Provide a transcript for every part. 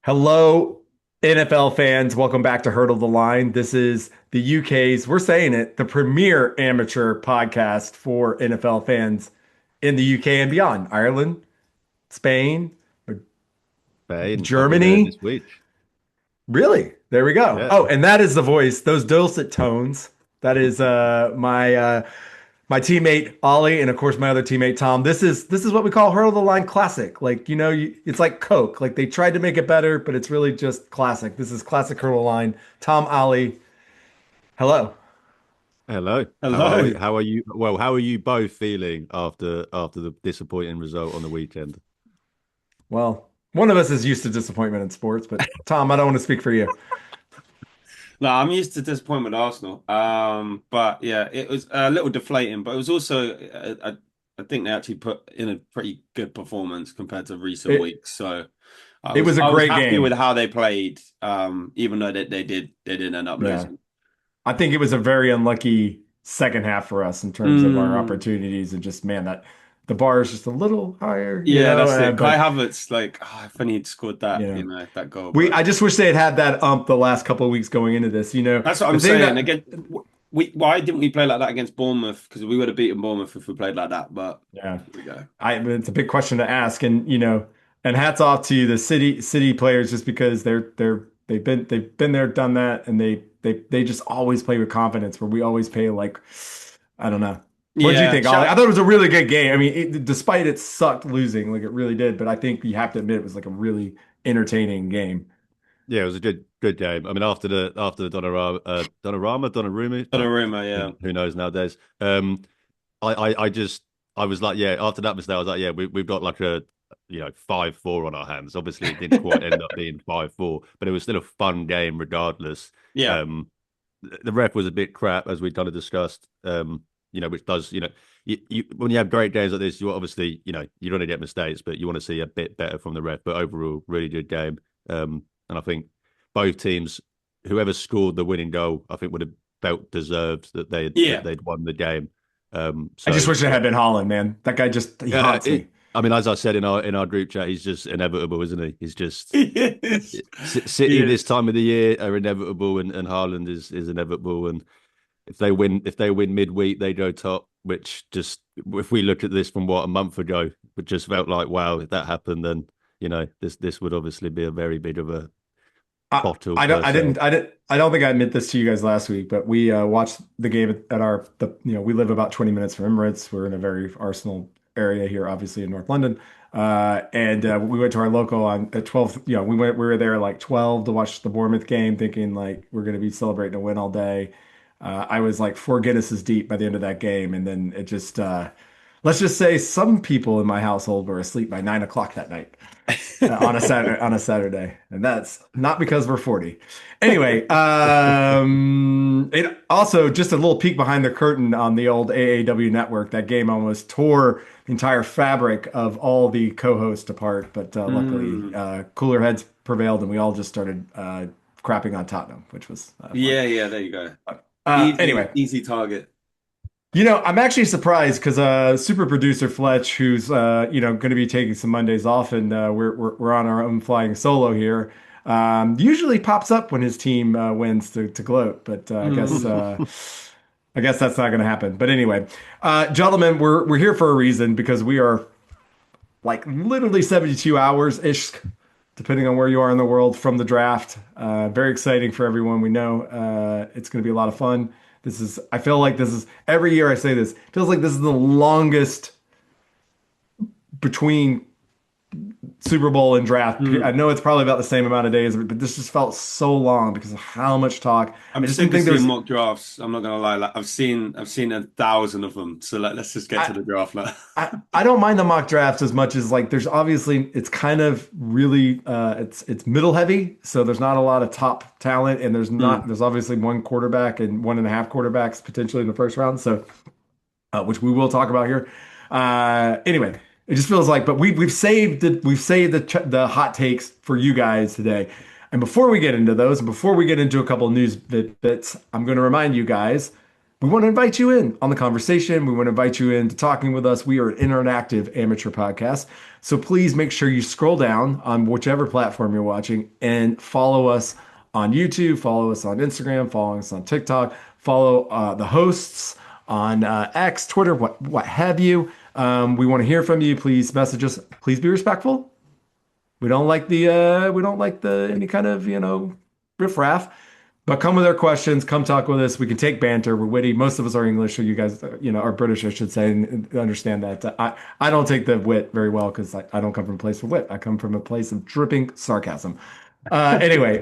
Hello, NFL fans. Welcome back to Hurdle the Line. This is the UK's, we're saying it, the premier amateur podcast for NFL fans in the UK and beyond. Ireland, Spain, Spain, I'll be there Germany. this week. Really? There we go. Yeah. Oh, and that is the voice, those dulcet tones. That is my teammate Ollie, and of course my other teammate Tom. This is what we call Hurdle the Line Classic. Like it's like Coke. Like they tried to make it better, but it's really just classic. This is classic Hurdle the Line. Tom, Ollie, hello. Hello. How are we? Hello. How are you? Well, how are you both feeling after the disappointing result on the weekend? Well, one of us is used to disappointment in sports, but Tom, I don't want to speak for you. No, I'm used to disappointment with Arsenal. But yeah, it was a little deflating, but it was also I think they actually put in a pretty good performance compared to recent It weeks. So I it was was a I was great happy with game. how they played, even though they didn't end up Yeah. losing. I think it was a very unlucky second half for us in terms of our Mm, opportunities and just man that the bar is just a little higher, yeah, that's it. Kai but Havertz, like, if only he'd scored that, you know. that goal. We But I just wish they had that the last couple of weeks going into this. that's what The I'm thing saying. that Again, why didn't we play like that against Bournemouth? Because we would have beaten Bournemouth if we played like that. But yeah, here we go. it's a big question to ask, and and hats off to the city players just because they've been there, done that, and they just always play with confidence. Where we always play like I don't know. What did you Yeah, think, Ollie? I shout thought it was a really good game. I mean, despite it sucked losing, like it really did, but I think you have to admit it was like a really entertaining game. Yeah, it was a good game. I mean, after the Donnarumma, Donnarumma, yeah. who knows nowadays. I just I was like, yeah. After that mistake, I was like, yeah, we've got like a 5-4 on our hands. Obviously, it didn't quite end up being 5-4, but it was still a fun game regardless. Yeah. Um, the ref was a bit crap, as we kind of discussed. Which does, when you have great games like this, you obviously, you're going to get mistakes, but you want to see a bit better from the ref. But overall, really good game. And I think both teams, whoever scored the winning goal, I think would have felt deserved that Yeah. they'd won the game. I just So wish it yeah, had been Holland, man. That guy just he yeah. haunts me. I mean, as I said in our group chat, he's just inevitable, isn't he? He's just Yes. City Yeah. this time of the year are inevitable, and Haaland is inevitable. And if they win midweek, they go top. Which just if we look at this from a month ago, it just felt like wow, if that happened, then this would obviously be a very big of a I, bottle I don't per I se. didn't I didn't I don't think I admit this to you guys last week, but we watched the game at we live about 20 minutes from Emirates. We're in a very Arsenal area here, obviously in North London. And we went to our local on at 12, we were there like 12 to watch the Bournemouth game, thinking like we're gonna be celebrating a win all day. I was like four Guinnesses deep by the end of that game, and then it just let's just say some people in my household were asleep by 9 o'clock that night on a Saturday, and that's not because we're 40. Anyway, it also just a little peek behind the curtain on the old AAW network. That game almost tore the entire fabric of all the co-hosts apart, but luckily Mm. cooler heads prevailed, and we all just started crapping on Tottenham, which was fun. Yeah, yeah, there you go. Easy, Anyway, easy target. I'm actually surprised because super producer Fletch, who's going to be taking some Mondays off, and we're on our own flying solo here. Usually pops up when his team wins to gloat, but I guess that's not going to happen. But anyway, gentlemen, we're here for a reason because we are like literally 72 hours ish, depending on where you are in the world from the draft. Very exciting for everyone. We know it's going to be a lot of fun. I feel like this is, every year I say this, feels like this is the longest between Super Bowl and draft. I Mm. know it's probably about the same amount of days, but this just felt so long because of how much talk. I I'm just didn't sick of think seeing there's, mock drafts. I'm not gonna lie. Like I've seen 1,000 of them. So like, let's just get to I, the draft now. I don't mind the mock drafts as much as like there's obviously it's kind of really it's middle heavy, so there's not a lot of top talent, and Mm. there's obviously one quarterback and one and a half quarterbacks potentially in the first round, so which we will talk about here. Anyway, it just feels like, but we've saved the hot takes for you guys today. And before we get into those, and before we get into a couple of news bits, I'm going to remind you guys we want to invite you in on the conversation. We want to invite you into talking with us. We are an interactive amateur podcast. So please make sure you scroll down on whichever platform you're watching and follow us on YouTube, follow us on Instagram, follow us on TikTok, follow the hosts on X, Twitter, what have you. We want to hear from you. Please message us. Please be respectful. We don't like the any kind of, riffraff. But come with our questions, come talk with us. We can take banter. We're witty. Most of us are English, so you guys, are British, I should say, and understand that. I don't take the wit very well because I don't come from a place of wit. I come from a place of dripping sarcasm. Anyway,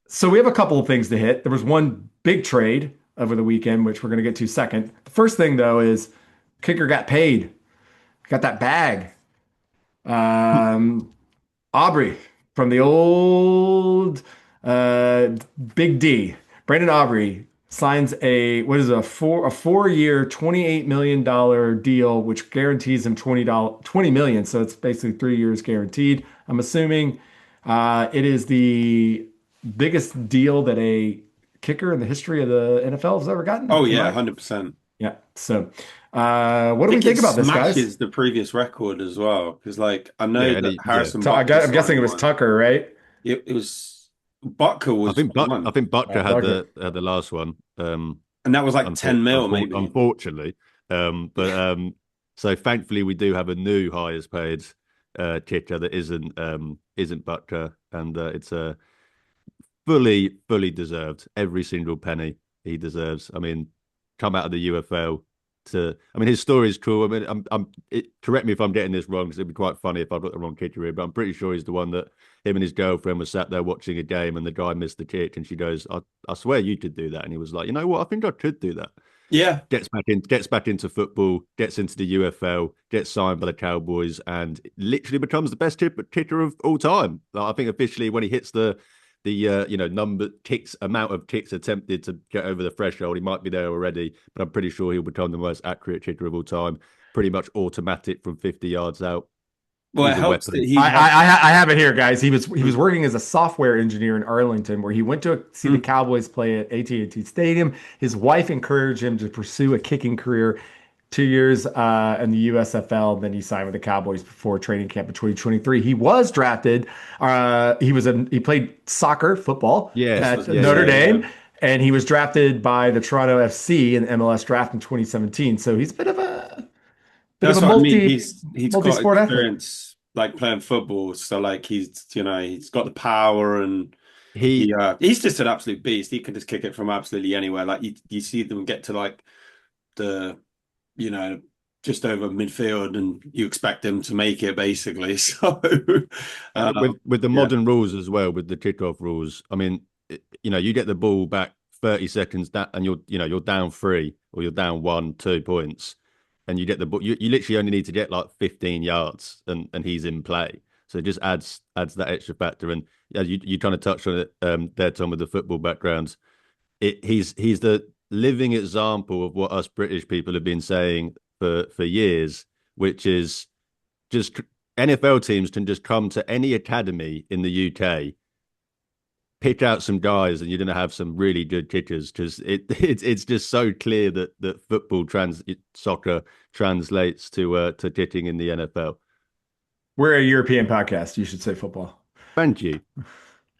so we have a couple of things to hit. There was one big trade over the weekend, which we're going to get to second. The first thing, though, is kicker got paid, got that bag. Um, Aubrey from the old uh, Big D. Brandon Aubrey signs a 4 year, $28 million deal, which guarantees him $20 million. So it's basically 3 years guaranteed. I'm assuming it is the biggest deal that a kicker in the history of the NFL has ever gotten. Oh Am yeah, I? 100%. Yeah. So what do we Think think it about this, guys? smashes the previous record as well. Because like I Yeah, know and that yeah, Harrison Butker I'm guessing it signed was one. Tucker, right? It was Butker was I one, think Butker Tucker. had the last one. and that was like 10 mil maybe. Unfortunately, but so thankfully we do have a new highest paid kicker that isn't Butker, and it's fully deserved. Every single penny he deserves. I mean, come out of the UFL to. I mean, his story is cool. I mean, correct me if I'm getting this wrong, because it'd be quite funny if I've got the wrong kicker here. But I'm pretty sure he's the one that him and his girlfriend were sat there watching a game, and the guy missed the kick, and she goes, "I swear you could do that." And he was like, "You know what? I think I could do that." Yeah. Gets back into football, gets into the UFL, gets signed by the Cowboys, and literally becomes the best kicker of all time. Like, I think officially when he hits the number kicks amount of kicks attempted to get over the threshold, he might be there already, but I'm pretty sure he'll become the most accurate kicker of all time. Pretty much automatic from 50 yards out. Well, it He's a helps that weapon. he had. I have it here, guys. He was working as a software engineer in Arlington, where he went to see the Mm. Cowboys play at AT&T Stadium. His wife encouraged him to pursue a kicking career. 2 years in the USFL, then he signed with the Cowboys before training camp in 2023. He was drafted. He played soccer, football Yes, at yeah, Notre yeah. Dame, and he was drafted by the Toronto FC in the MLS draft in 2017. So he's a bit of a That's what I mean. multi He's got multi-sport athlete. experience like playing football, so like he's got the power, and He he's just an absolute beast. He can just kick it from absolutely anywhere. Like you see them get to like the you know just over midfield, and you expect him to make it basically. So with the yeah, modern rules as well, with the kickoff rules. I mean, you get the ball back 30 seconds and you're down three or you're down 1, 2 points, and you get the ball. You literally only need to get like 15 yards, and he's in play. So it just adds that extra factor. And as you kind of touched on it there, Tom, with the football backgrounds. He's the living example of what us British people have been saying for years, which is just NFL teams can just come to any academy in the UK, pick out some guys, and you're going to have some really good kickers, because it's just so clear that soccer translates to kicking in the NFL. We're a European podcast. You should say football. Thank you.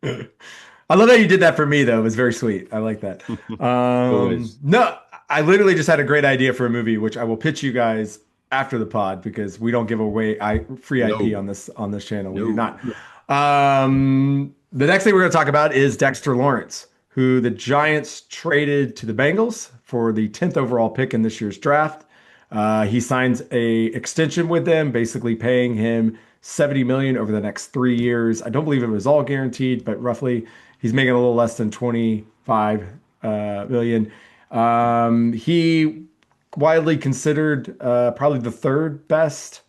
I love that you did that for me, though. It was very sweet. I like that. Always. No, I literally just had a great idea for a movie, which I will pitch you guys after the pod, because we don't give away free IP No, on this channel. We do no. not. The next thing we're going to talk about is Dexter Lawrence, who the Giants traded to the Bengals for the 10th overall pick in this year's draft. He signs a extension with them, basically paying him 70 million over the next 3 years. I don't believe it was all guaranteed, but roughly he's making a little less than 25 million. He widely considered probably the third best.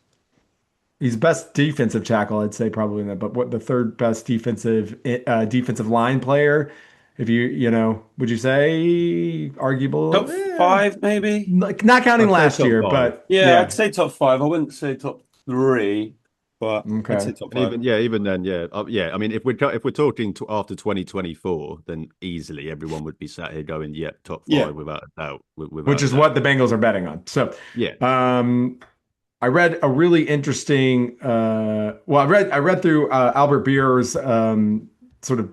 He's best defensive tackle, I'd say, probably in that, but what the third best defensive line player? If would you say arguable? top five maybe. Like not counting I'd say last top year, five. but Yeah, yeah. I'd say top five. I wouldn't say top three, but I'd Okay. say top And five. even then, yeah. I mean, if we're talking after 2024, then easily everyone would be sat here going, "Yeah, top Yeah. five without a doubt, Which without a is doubt." what the Bengals are betting on. So, Yeah, um, I read a really interesting. I read through Albert Beer's sort of.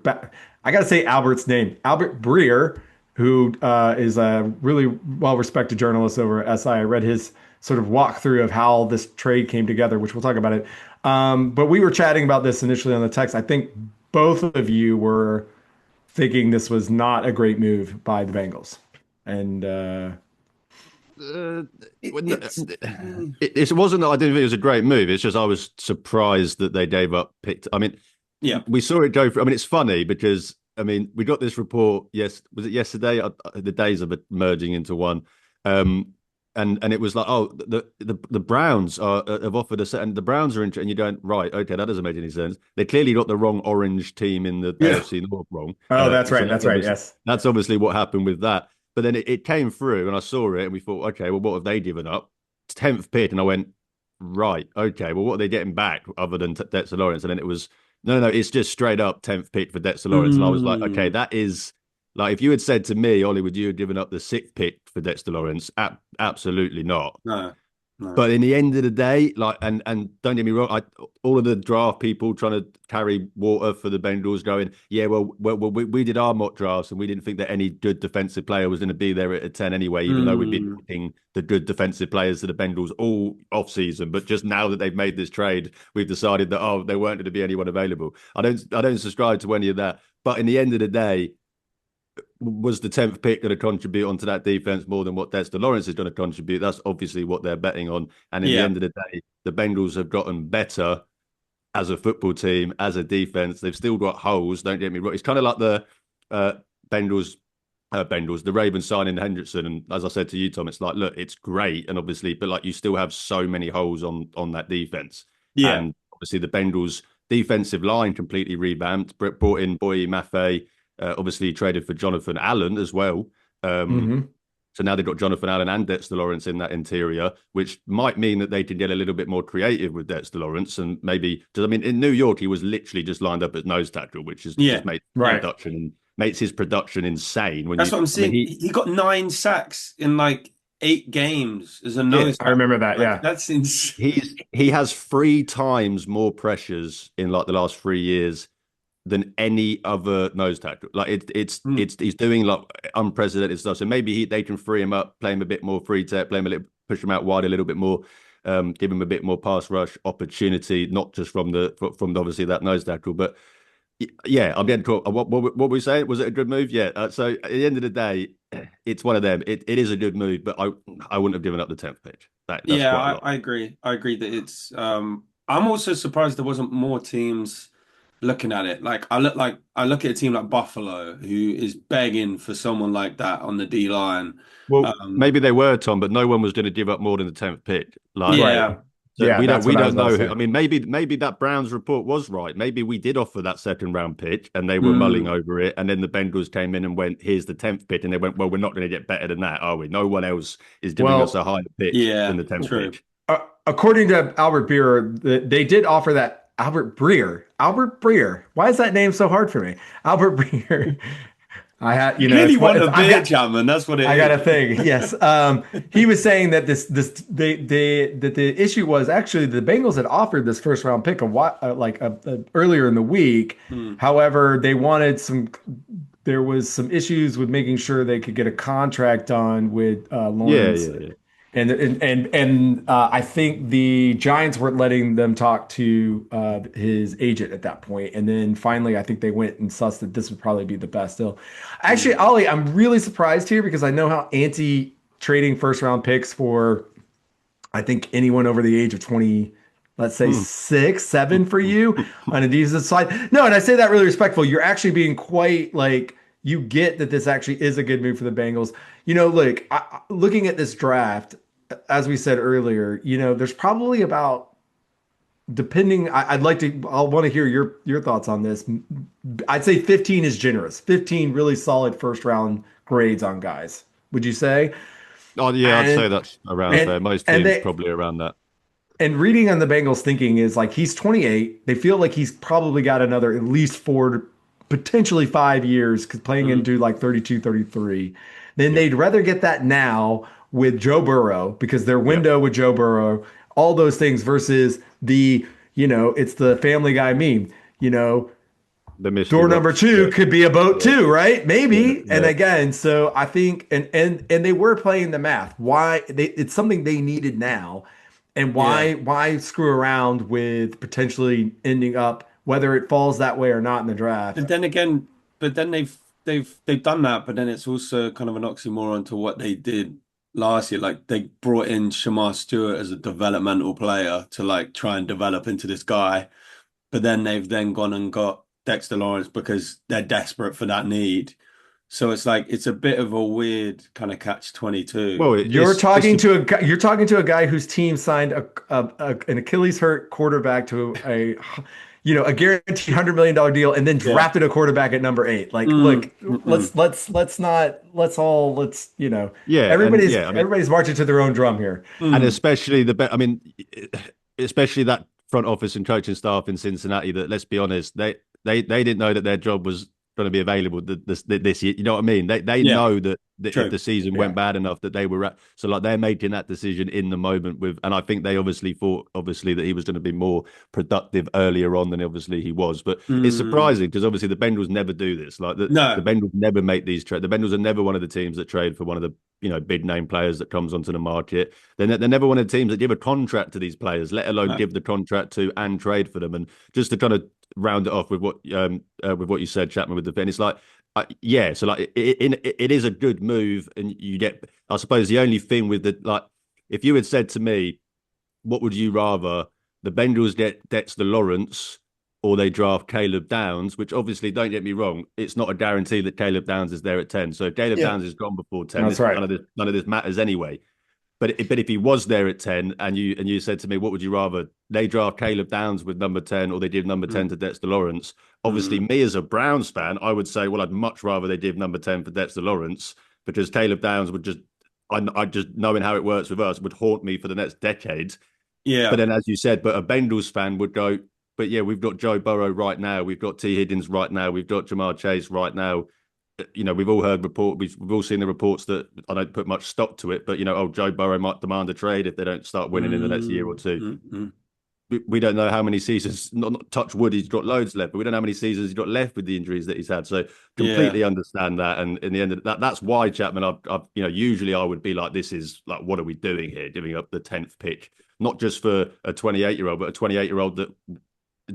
I got to say Albert's name, Albert Breer, who is a really well-respected journalist over at SI. I read his sort of walkthrough of how this trade came together, which we'll talk about it. But we were chatting about this initially on the text. I think both of you were thinking this was not a great move by the Bengals, and uh, It, when- it's mm, it wasn't that I didn't think it was a great move. It's just I was surprised that they gave up picked. I mean, yeah. we saw it go for. I mean, it's funny because I mean we got this report. Yes, was it yesterday? The days are merging into one. Um, and it was like, oh, the Browns have offered a set, and the Browns are interested. And you don't right? Okay, that doesn't make any sense. They clearly got the wrong orange team in the Yeah. AFC North wrong. oh, that's So right, that's right, yes. that's obviously what happened with that. But then it came through, and I saw it, and we thought, okay, well, what have they given up? It's 10th pick, and I went, right, okay, well, what are they getting back other than Dexter Lawrence? And then it was, no, it's just straight up 10th pick for Dexter Lawrence. And I was like, okay, Mm, that is like, if you had said to me, Ollie, would you have given up the sixth pick for Dexter Lawrence? Absolutely not. no, no. But in the end of the day, like, and don't get me wrong, all of the draft people trying to carry water for the Bengals, going, yeah, we did our mock drafts and we didn't think that any good defensive player was going to be there at a 10 anyway, even though we've been Mm, picking the good defensive players to the Bengals all off season. But just now that they've made this trade, we've decided that there weren't going to be anyone available. I don't subscribe to any of that. But in the end of the day, was the 10th pick going to contribute onto that defense more than what Dexter Lawrence is going to contribute? That's obviously what they're betting on. And in the yeah. end of the day, the Bengals have gotten better as a football team, as a defense. They've still got holes. Don't get me wrong. It's kind of like the uh, Bengals, the Ravens signing Hendrickson. And as I said to you, Tom, it's like, look, it's great, and obviously, but like you still have so many holes on that defense. Yeah. And obviously, the Bengals defensive line completely revamped. Brought in Boye Mafe. Obviously, traded for Jonathan Allen as well. Um, Hmm. so now they've got Jonathan Allen and Dexter Lawrence in that interior, which might mean that they can get a little bit more creative with Dexter Lawrence. And maybe, because I mean, in New York, he was literally just lined up as nose tackle, which is Yeah. just made Right. production makes his production insane. When That's you, what I'm I mean, saying. He got 9 sacks in like 8 games as a yeah, nose I tackle. remember that, Like yeah. that's insane. he has 3 times more pressures in like the last 3 years than any other nose tackle. Like Mm, he's doing like unprecedented stuff. So maybe they can free him up, play him a bit more free tech, play him a little, push him out wide a little bit more, give him a bit more pass rush opportunity, not just from obviously that nose tackle, but yeah, I'm getting caught. What were we saying? Was it a good move? Yeah. So at the end of the day, it's one of them. It is a good move, but I wouldn't have given up the 10th pitch. That's yeah, quite a lot. I agree. I agree that it's I'm also surprised there wasn't more teams looking at it. Like I look at a team like Buffalo who is begging for someone like that on the D line. Well, Um maybe they were, Tom, but no one was going to give up more than the 10th pick. Like, Right. yeah. so Yeah, that's we what I was don't about to know who. I say. mean, maybe that Browns report was right. Maybe we did offer that second round pitch, and they were mulling Mm, over it, and then the Bengals came in and went, "Here's the 10th pick," and they went, "Well, we're not going to get better than that, are we? No one else is giving us a Well, higher pick than yeah, the 10th true. pick." according to Albert Breer, they did offer that Albert Breer. Albert Breer. Why is that name so hard for me? Albert Breer. I had, You clearly it's what want it's. a I've beer, got. Chapman. That's what it I got a is. thing. Yes. He was saying that that the issue was actually the Bengals had offered this first round pick a while, earlier in the week. Hmm. However, they wanted some. There was some issues with making sure they could get a contract done with Yeah, Lawrence, yeah, yeah. and I think the Giants weren't letting them talk to his agent at that point. And then finally, I think they went and sussed that this would probably be the best deal. Actually, Hmm. Ollie, I'm really surprised here because I know how anti trading first round picks for I think anyone over the age of 20, let's say Hmm. 6, 7 for you on a decent side. No, and I say that really respectful. You're actually being quite like you get that this actually is a good move for the Bengals. Look, looking at this draft, as we said earlier, there's probably about depending. I'll want to hear your thoughts on this. I'd say 15 is generous. 15 really solid first round grades on guys. Would you say? Oh, yeah, I'd say And that's around and fair. Most and teams they probably around that. and reading on the Bengals thinking is like he's 28. They feel like he's probably got another at least 4 potentially 5 years playing Mm, into like 32, 33. Then Yep. they'd rather get that now with Joe Burrow because their Yep. window with Joe Burrow, all those things versus it's the Family Guy meme, you know, The mystery door number box. two Yeah. could be a boat Yeah. too, right? Yeah. Maybe. And Yeah. again, so I think and they were playing the math. It's something they needed now. And yeah. why screw around with potentially ending up whether it falls that way or not in the draft? But then again, but then they've done that, but then it's also kind of an oxymoron to what they did last year. Like they brought in Shamar Stewart as a developmental player to like try and develop into this guy, but then they've then gone and got Dexter Lawrence because they're desperate for that need. So it's like it's a bit of a weird kind of catch 22. Well, You're talking to a guy whose team signed an Achilles hurt quarterback to a guaranteed $100 million deal and then Yeah. drafted a quarterback at number 8. Like, look, Mm, mm. yeah, and everybody's yeah, I mean, everybody's marching to their own drum here. and Mm. especially I mean, especially that front office and coaching staff in Cincinnati. That let's be honest, they didn't know that their job was going to be available this year. You know what I mean? They Yeah, know that if true. the season Yeah. went bad enough that they were so like they're making that decision in the moment with, and I think they obviously thought that he was going to be more productive earlier on than obviously he was. But it's Mm. surprising because obviously the Bengals never do this. Like the No, Bengals never make these trades. The Bengals are never one of the teams that trade for one of the big name players that comes onto the market. They're never one of the teams that give a contract to these players, let alone no. give the contract to and trade for them. And just to kind of round it off with what you said, Chapman, with the thing, it's like yeah, so like it is a good move, and you get. I suppose the only thing with the like, if you had said to me, what would you rather? The Bengals get Dexter Lawrence or they draft Caleb Downs, which obviously, don't get me wrong, it's not a guarantee that Caleb Downs is there at 10. So if Caleb Yeah. Downs is gone before 10, That's right. none of this matters anyway. But if he was there at 10 and you said to me, what would you rather? They draft Caleb Downs with number 10 or they give number 10 Mm. to Dexter Lawrence. Obviously, Mm. me as a Browns fan, I would say, well, I'd much rather they give number 10 for Dexter Lawrence because Caleb Downs would I just knowing how it works with us would haunt me for the next decade. But Yeah. then, as you said, but a Bengals fan would go, but yeah, we've got Joe Burrow right now. We've got T. Higgins right now. We've got Jamar Chase right now. We've all heard we've all seen the reports that I don't put much stock to it, but oh, Joe Burrow might demand a trade if they don't start winning in the next year or Mm. two. Mm. Mm. We don't know how many seasons, not touch wood, he's got loads left, but we don't know how many seasons he's got left with the injuries that he's had. So Yeah. completely understand that. And in the end of that's why Chapman, I've usually I would be like, this is like, what are we doing here? Giving up the 10th pick, not just for a 28-year-old, but a 28-year-old that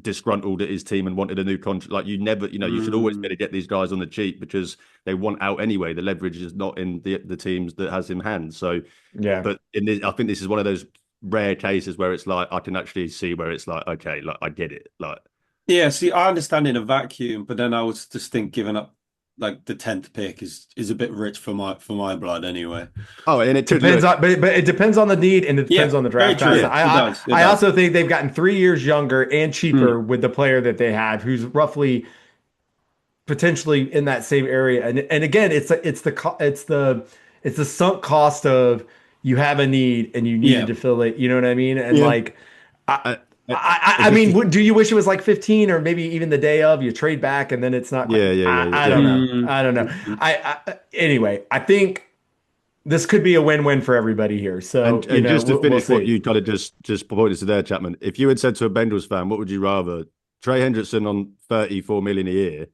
disgruntled at his team and wanted a new contract. Like you never, you should always Mm. better get these guys on the cheap because they want out anyway. The leverage is not in the teams that has in hand. So, Yeah. but in this, I think this is one of those rare cases where it's like I can actually see where it's like, okay, like I get it. Like, Yeah, see, I understand in a vacuum, but then I was just think giving up like the 10th pick is a bit rich for my blood anyway. oh, and it could Depends look, on, but it depends on the need and it depends Yeah, on the very draft class. true. yeah, It does. It I does. also think they've gotten 3 years younger and cheaper Mm. with the player that they have, who's roughly potentially in that same area. And again, it's the sunk cost of you have a need and you needed Yeah. to fill it. You know what I mean? And Yeah. like, I uh, uh, I just mean, do you wish it was like 15 or maybe even the day of you trade back and then it's not quite, yeah, yeah, yeah, I yeah. don't know. Mm. I don't know. Mm. Anyway, I think this could be a win-win for everybody here. So, And just to we'll finish what see. you kind of just pointed to there, Chapman, if you had said to a Bengals fan, what would you rather? Trey Hendrickson on 34 million a year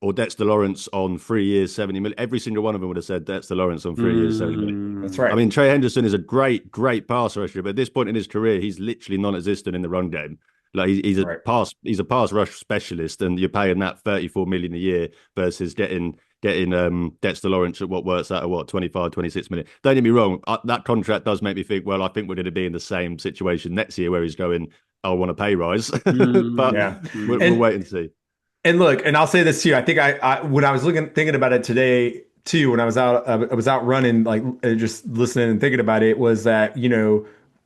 or Dexter Lawrence on 3 years, 70 million? Every single one of them would have said Dexter Lawrence on 3 years, 70 million. That's Mm. I right. mean, Trey Henderson is a great pass rusher, but at this point in his career, he's literally non-existent in the run game. Like Right. he's a pass rush specialist, and you're paying that 34 million a year versus getting Dexter Lawrence at what works out at what 25, 26 million. Don't get me wrong, that contract does make me think. Well, I think we're going to be in the same situation next year where he's going, I want a pay rise, but Yeah. Mm. we'll And wait and see. And look, and I'll say this too. I think I when I was thinking about it today too, when I was out running, like just listening and thinking about it, was that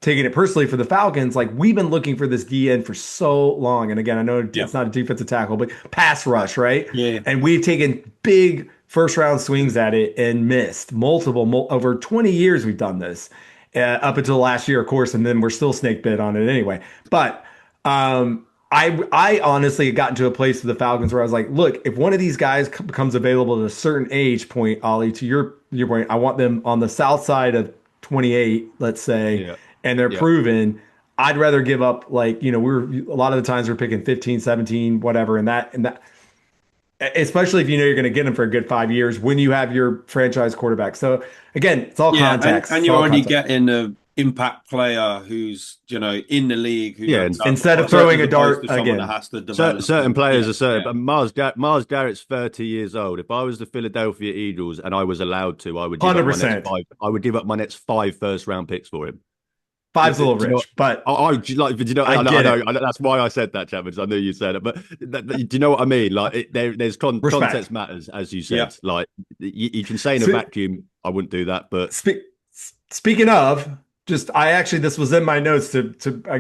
taking it personally for the Falcons, like we've been looking for this DN for so long. And again, I know Yeah. it's not a defensive tackle, but pass rush, right? Yeah. And we've taken big first round swings at it and missed over 20 years. We've done this. up until last year, of course, and then we're still snake bit on it anyway. But I honestly got into a place with the Falcons where I was like, look, if one of these guys becomes available at a certain age point, Ollie, to your point, I want them on the south side of 28, let's say, Yeah. and they're Yeah. proven. I'd rather give up like, we're a lot of the times we're picking 15, 17, whatever, and that especially if you know you're going to get them for a good 5 years when you have your franchise quarterback. So again, it's all Yeah, context. and It's you're all only context. getting an impact player who's, in the league who Yeah. knows And how to Instead play, of so, throwing as a opposed dart to someone that again, has to develop. certain And players yeah, are certain, yeah, but Miles Garrett's 30 years old. If I was the Philadelphia Eagles and I was allowed to, I would give up my next 100%. five. I would give up my next five first round picks for him. Do Five's a little you know? rich, but Do you know? I I get know. it. That's why I said that, Chapman. I knew you said it, but do you know what I mean? Like, there's Respect. context matters, as you yeah. said. Like, you can say in a So, vacuum, I wouldn't do that, but Spe speaking of, just I actually this was in my notes to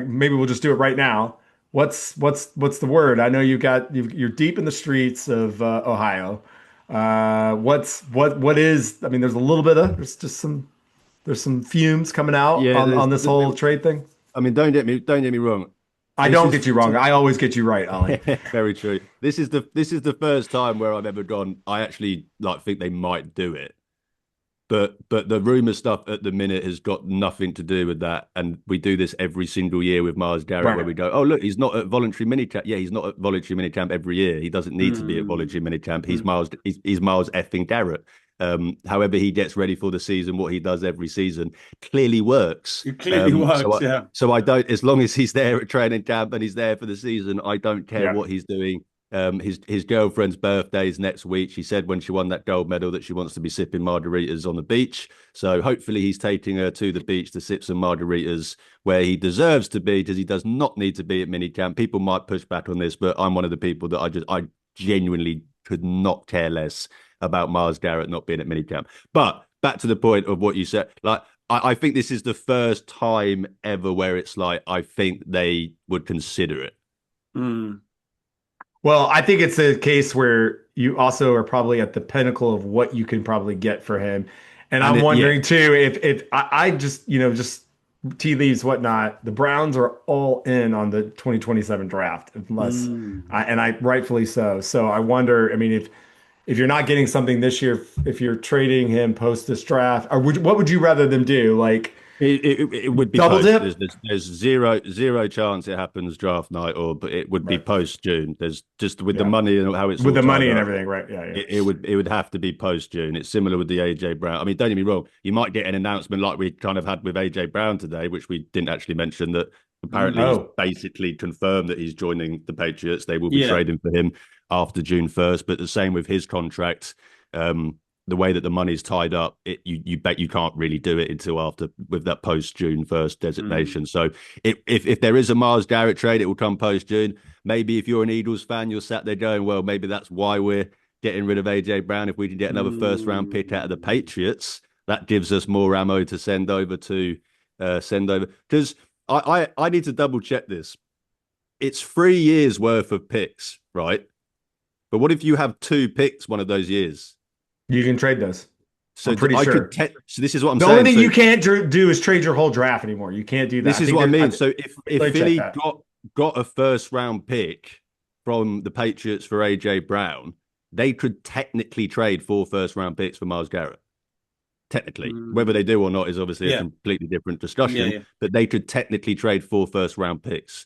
maybe we'll just do it right now. What's the word? I know you're deep in the streets of Ohio. What is? I mean, there's a little bit of there's some fumes coming out yeah, on this whole trade thing. I mean, don't get me wrong. I This don't is get you wrong. I always get you right, Ollie. very true. This is the first time where I've ever gone. I actually like think they might do it. But the rumor stuff at the minute has got nothing to do with that. And we do this every single year with Miles Garrett, where Right. we go, oh look, he's not at voluntary minicamp. Yeah, he's not at voluntary minicamp every year. He doesn't need to be at Mm, voluntary minicamp. He's mm. Miles. He's Miles effing Garrett. However he gets ready for the season, what he does every season clearly works. It clearly So works. I, Yeah. so I don't. As long as he's there at training camp and he's there for the season, I don't care Yeah. what he's doing. His girlfriend's birthday is next week. She said when she won that gold medal that she wants to be sipping margaritas on the beach. So hopefully he's taking her to the beach to sip some margaritas where he deserves to be, because he does not need to be at minicamp. People might push back on this, but I'm one of the people that I genuinely could not care less about Miles Garrett not being at minicamp. But back to the point of what you said, like I think this is the first time ever where it's like I think they would consider it. Mm. Well, I think it's a case where you also are probably at the pinnacle of what you can probably get for him. And And I'm yeah, wondering too if I just, just tea leaves, whatnot, the Browns are all in on the 2027 draft, unless Mm. and I rightfully so. So I wonder, I mean, if you're not getting something this year, if you're trading him post this draft, or what would you rather them do? Like it would be double post. dip? There's zero chance it happens draft night, but it would be Right. post June. There's just with the Yeah. money and how it's With all the tied money and up. everything, right? Yeah, yeah. It would have to be post June. It's similar with the AJ Brown. I mean, don't get me wrong. You might get an announcement like we kind of had with AJ Brown today, which we didn't actually mention, that Mm. apparently he's Oh, basically confirmed that he's joining the Patriots. They will be Yeah. trading for him after June 1st. But the same with his contract. The way that the money's tied up, you bet you can't really do it until after with that post June 1st Mm. designation. So if there is a Miles Garrett trade, it will come post June. Maybe if you're an Eagles fan, you're sat there going, well, maybe that's why we're getting rid of AJ Brown. If we can get another first round pick out of the Mm. Patriots, that gives us more ammo to send over. Because I need to double check this. It's 3 years worth of picks, right? But what if you have two picks one of those years? you can trade those. So I'm pretty I could. sure. So this is what I'm The only saying. thing So you can't do is trade your whole draft anymore. You can't do that. this I is think what I there's. mean. So if Let me check Philly that. got a first round pick from the Patriots for AJ Brown, they could technically trade 4 first round picks for Miles Garrett. Technically, whether Mm. they do or not is obviously a Yeah. completely different Yeah. discussion. Yeah. But they could technically trade 4 first round picks.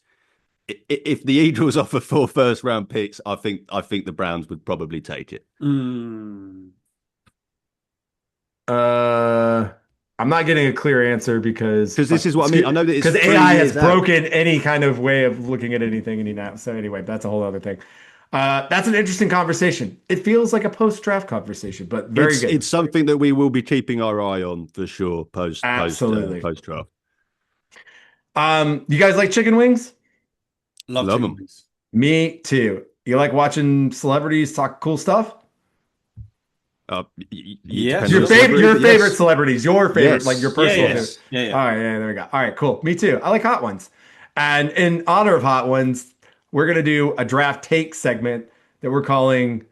If the Eagles offer 4 first round picks, I think the Browns would probably take it. Mm. Uh, I'm not getting a clear answer Because this is what I mean. I know that it's because three AI has years out. broken any kind of way of looking at anything any now. So anyway, that's a whole other thing. That's an interesting conversation. It feels like a post-draft conversation, but very good. It's something that we will be keeping our eye on for sure Absolutely. post draft. You guys like chicken wings? Love Love chicken them. wings. Me too. You like watching celebrities talk cool stuff? It Yeah, depends on Your the sure. favorite, celebrity, your but favorite yes, celebrities, your favorite, like your yes, Yeah. personal Yeah. favorite. yes. Yeah. All Yeah. right, yeah, there we go. All right, cool. Me too. I like hot ones. And in honor of hot ones, we're gonna do a draft take segment that we're calling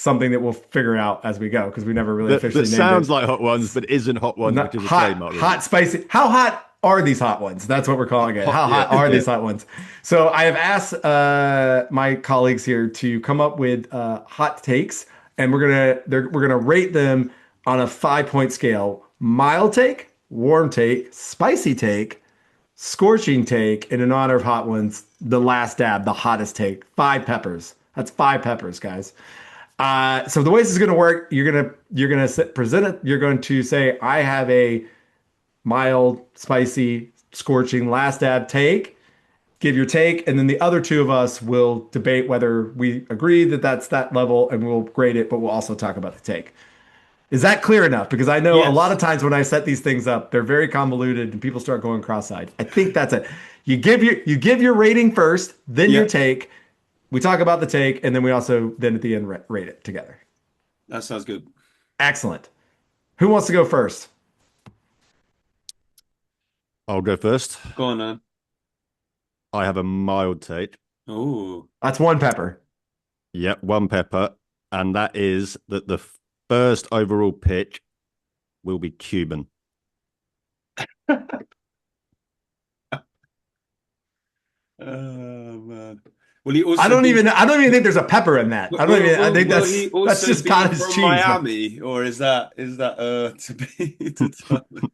something that we'll figure out as we go because we never really That officially named sounds it. like hot ones, but isn't hot ones, which Not is a hot, trademark, really. hot, spicy. How hot are these hot ones? That's what we're calling it. Hot, How yeah, hot are yeah. these hot ones? So I have asked my colleagues here to come up with hot takes, and we're gonna rate them on a 5 point scale: mild take, warm take, spicy take, scorching take, and in honor of hot ones, the last dab, the hottest take. 5 peppers. That's 5 peppers, guys. So the way this is going to work, you're gonna present it. You're going to say, "I have a mild, spicy, scorching last dab take." Give your take, and then the other two of us will debate whether we agree that that's that level, and we'll grade it. But we'll also talk about the take. Is that clear enough? Because I know a lot Yes. of times when I set these things up, they're very convoluted, and people start going cross-eyed. I think that's it. You give your rating first, then your Yeah. take. We talk about the take, and then we also then at the end rate it together. That sounds good. Excellent. Who wants to go first? I'll go first. Go on, man. I have a mild take. Oh. That's 1 pepper. Yep, 1 pepper. And that is that the first overall pick will be Cuban. Oh man. Will he I also don't be even I don't even think there's a pepper in that. I don't even I think will that's he that's also just be cottage from cheese, man. Miami, or is that to be determined?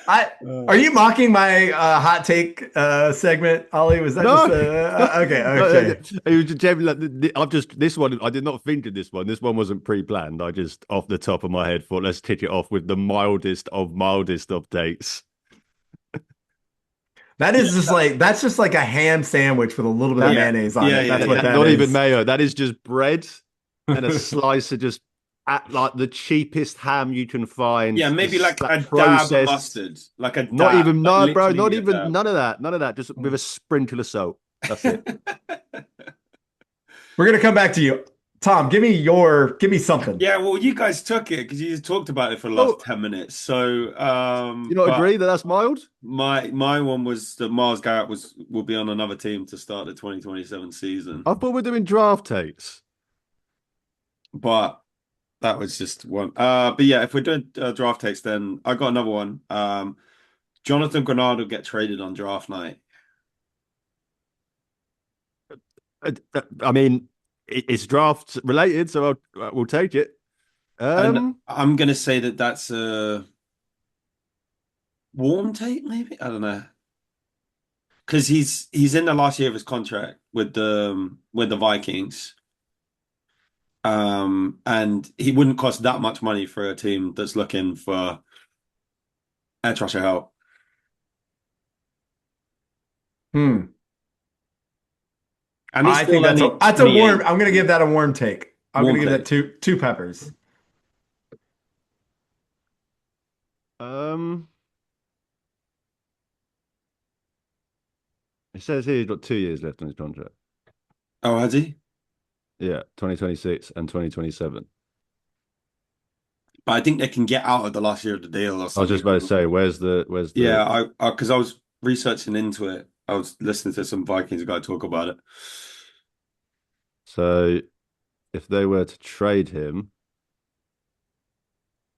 I Are Uh, you mocking my hot take segment, Ollie? Was that just No, okay, no, okay. it was just I've just this one. I did not think of this one. This one wasn't pre-planned. I just off the top of my head thought let's tick it off with the mildest of takes. That is just like that's just like a ham sandwich with a little bit of That yeah, mayonnaise on yeah, it. yeah, That's what yeah. that not even is. mayo. That is just bread and a slice of just at like the cheapest ham you can find. Yeah, maybe Just like that a dab of processed. mustard, like a Not dab, even like no, bro. Not literally a even dab. none of that. None of that. Just with a sprinkle of salt. That's it. We're gonna come back to you. Tom, give me something. Yeah, well, you guys took it because you talked about it for the last Oh, 10 minutes. So, you not but agree that that's mild? my one was that Miles Garrett will be on another team to start the 2027 season. I thought we're doing draft takes. But that was just one. But yeah, if we're doing draft takes, then I got another one. Jonathan Grenard will get traded on draft night. I mean, it's draft related, so we'll take it. And Um, I'm gonna say that that's a warm take, maybe. I don't know. Because he's in the last year of his contract with the Vikings. And he wouldn't cost that much money for a team that's looking for edge rusher help. Hmm. And he's I think still that's a only that's a warm. 28. I'm gonna give that a warm take. I'm gonna Warm give that take. two peppers. um, it says here he's got 2 years left on his contract. Oh, has he? Yeah, 2026 and 2027. But I think they can get out of the last year of the deal or I was just something. about to say, where's the Yeah, I because I was researching into it. I was listening to some Vikings guy talk about it. so if they were to trade him,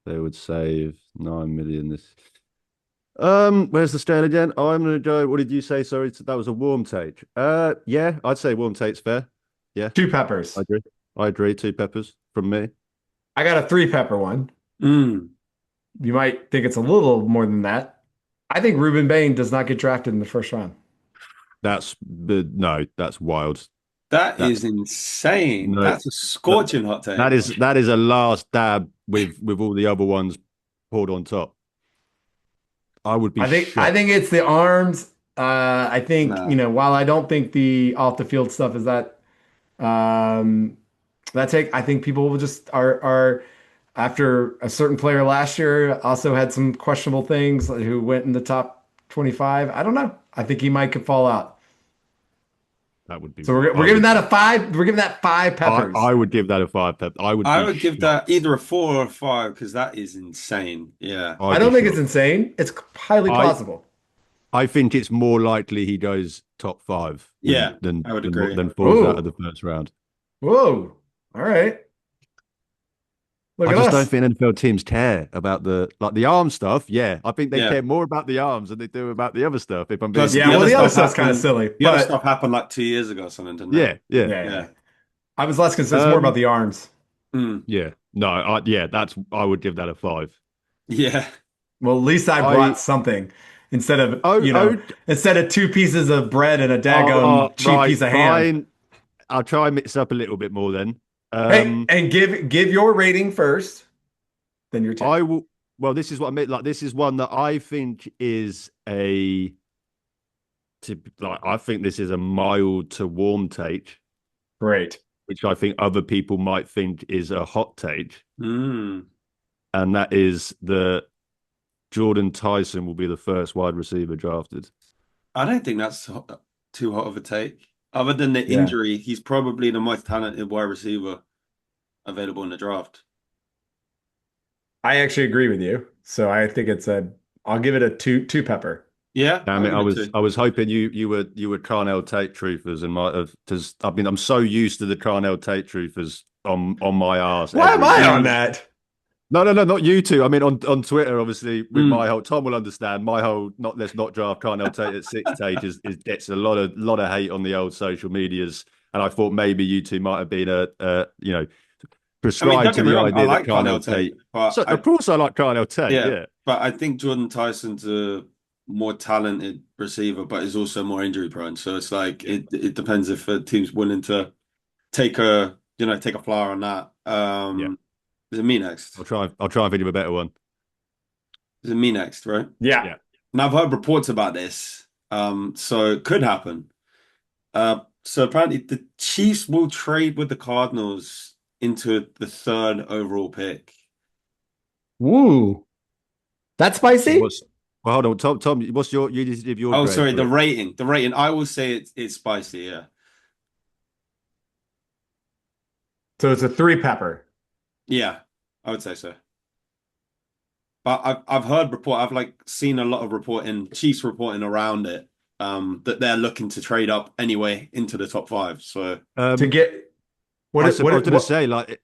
they would save 9 million this. Where's the scale again? I'm gonna go. What did you say? Sorry, that was a warm take. Yeah, I'd say warm take's fair. Yeah, Two I peppers. agree. I agree. 2 peppers from me. I got a 3 pepper one. Mm. You might think it's a little more than that. I think Ruben Bain does not get drafted in the first round. That's no, that's wild. That That's is insane. no, That's a that, scorching hot take. that is a last dab with all the other ones poured on top. I would be I think shocked. it's the arms. I think, No. while I don't think the off the field stuff is um that take, I think people will just are after a certain player last year also had some questionable things who went in the top 25. I don't know. I think he might could fall out. That would be. So we're I giving would. that a 5. We're giving that 5 peppers. I would give that a 5 pep. I would I be would give that shocked. either a 4 or a 5 because that is insane. Yeah. I I'd be don't think it's shocked. insane. It's highly I plausible. I think it's more likely he goes top 5 Yeah, than I would agree. than falls out of Oh, the first round. Whoa. All right. Look I at just don't us. think NFL teams care about the arm stuff. Yeah, I think they Yeah. care more about the arms than they do about the other stuff. If I'm being Plus, Yeah, the well, other completely the other stuff honest. stuff's kind of happened. silly, The other but stuff happened like 2 years ago, or something, didn't it? Yeah, yeah, yeah. Yeah. I was less concerned. It's more about um, the arms. Mm. yeah. No, yeah. I would give that a five. Yeah. Well, at least I I brought something instead of, oh oh instead of two pieces of bread and a oh daggum cheap right, piece of ham. fine. I'll try and mix up a little bit more then. Hey, and give your rating first, then your I take. will. Well, this is what I meant. Like, this is one that I think is I think this is a mild to warm take, Great. which I think other people might think is a hot take, Mm. and that is the Jordan Tyson will be the first wide receiver drafted. I don't think that's too hot of a take. Other than the Yeah. injury, he's probably the most talented wide receiver available in the draft. I actually agree with you. So I think I'll give it a two pepper. Yeah, Damn I'll it! give it two. I was hoping you were Carnell Tate truthers and might have because I mean I'm so used to the Carnell Tate truthers on my arse Why am every I week. on Mm. that? No, no, no, not you two. I mean, on Twitter, obviously, with Mm. my whole Tom will understand. My whole not let's not draft Carnell Tate at six take is gets a lot of hate on the old social medias, and I thought maybe you two might have been I mean, prescribed don't to get me the wrong, I idea that like Carnell Carnell Tate, Tate. but So of course I like Carnell Tate. yeah, Yeah, but I think Jordan Tyson's a more talented receiver, but is also more injury prone. So it's like yeah, it depends if a team's willing to take a flyer on that. yeah. Is it me next? I'll try and think of a better one. Is it me next, right? Yeah. Yeah. And I've heard reports about this. So it could happen. So apparently the Chiefs will trade with the Cardinals into the third overall pick. Woo. That's So spicy? what's well, hold on, Tom, what's you need to give your Oh, grade sorry, for the it? rating. The rating. I will say it's spicy, yeah. So it's a three pepper. Yeah, I would say so. But I've heard I've like seen a lot of reporting, Chiefs reporting around it, that they're looking to trade up anyway into the top five. So To Um, get I was going to what say, like,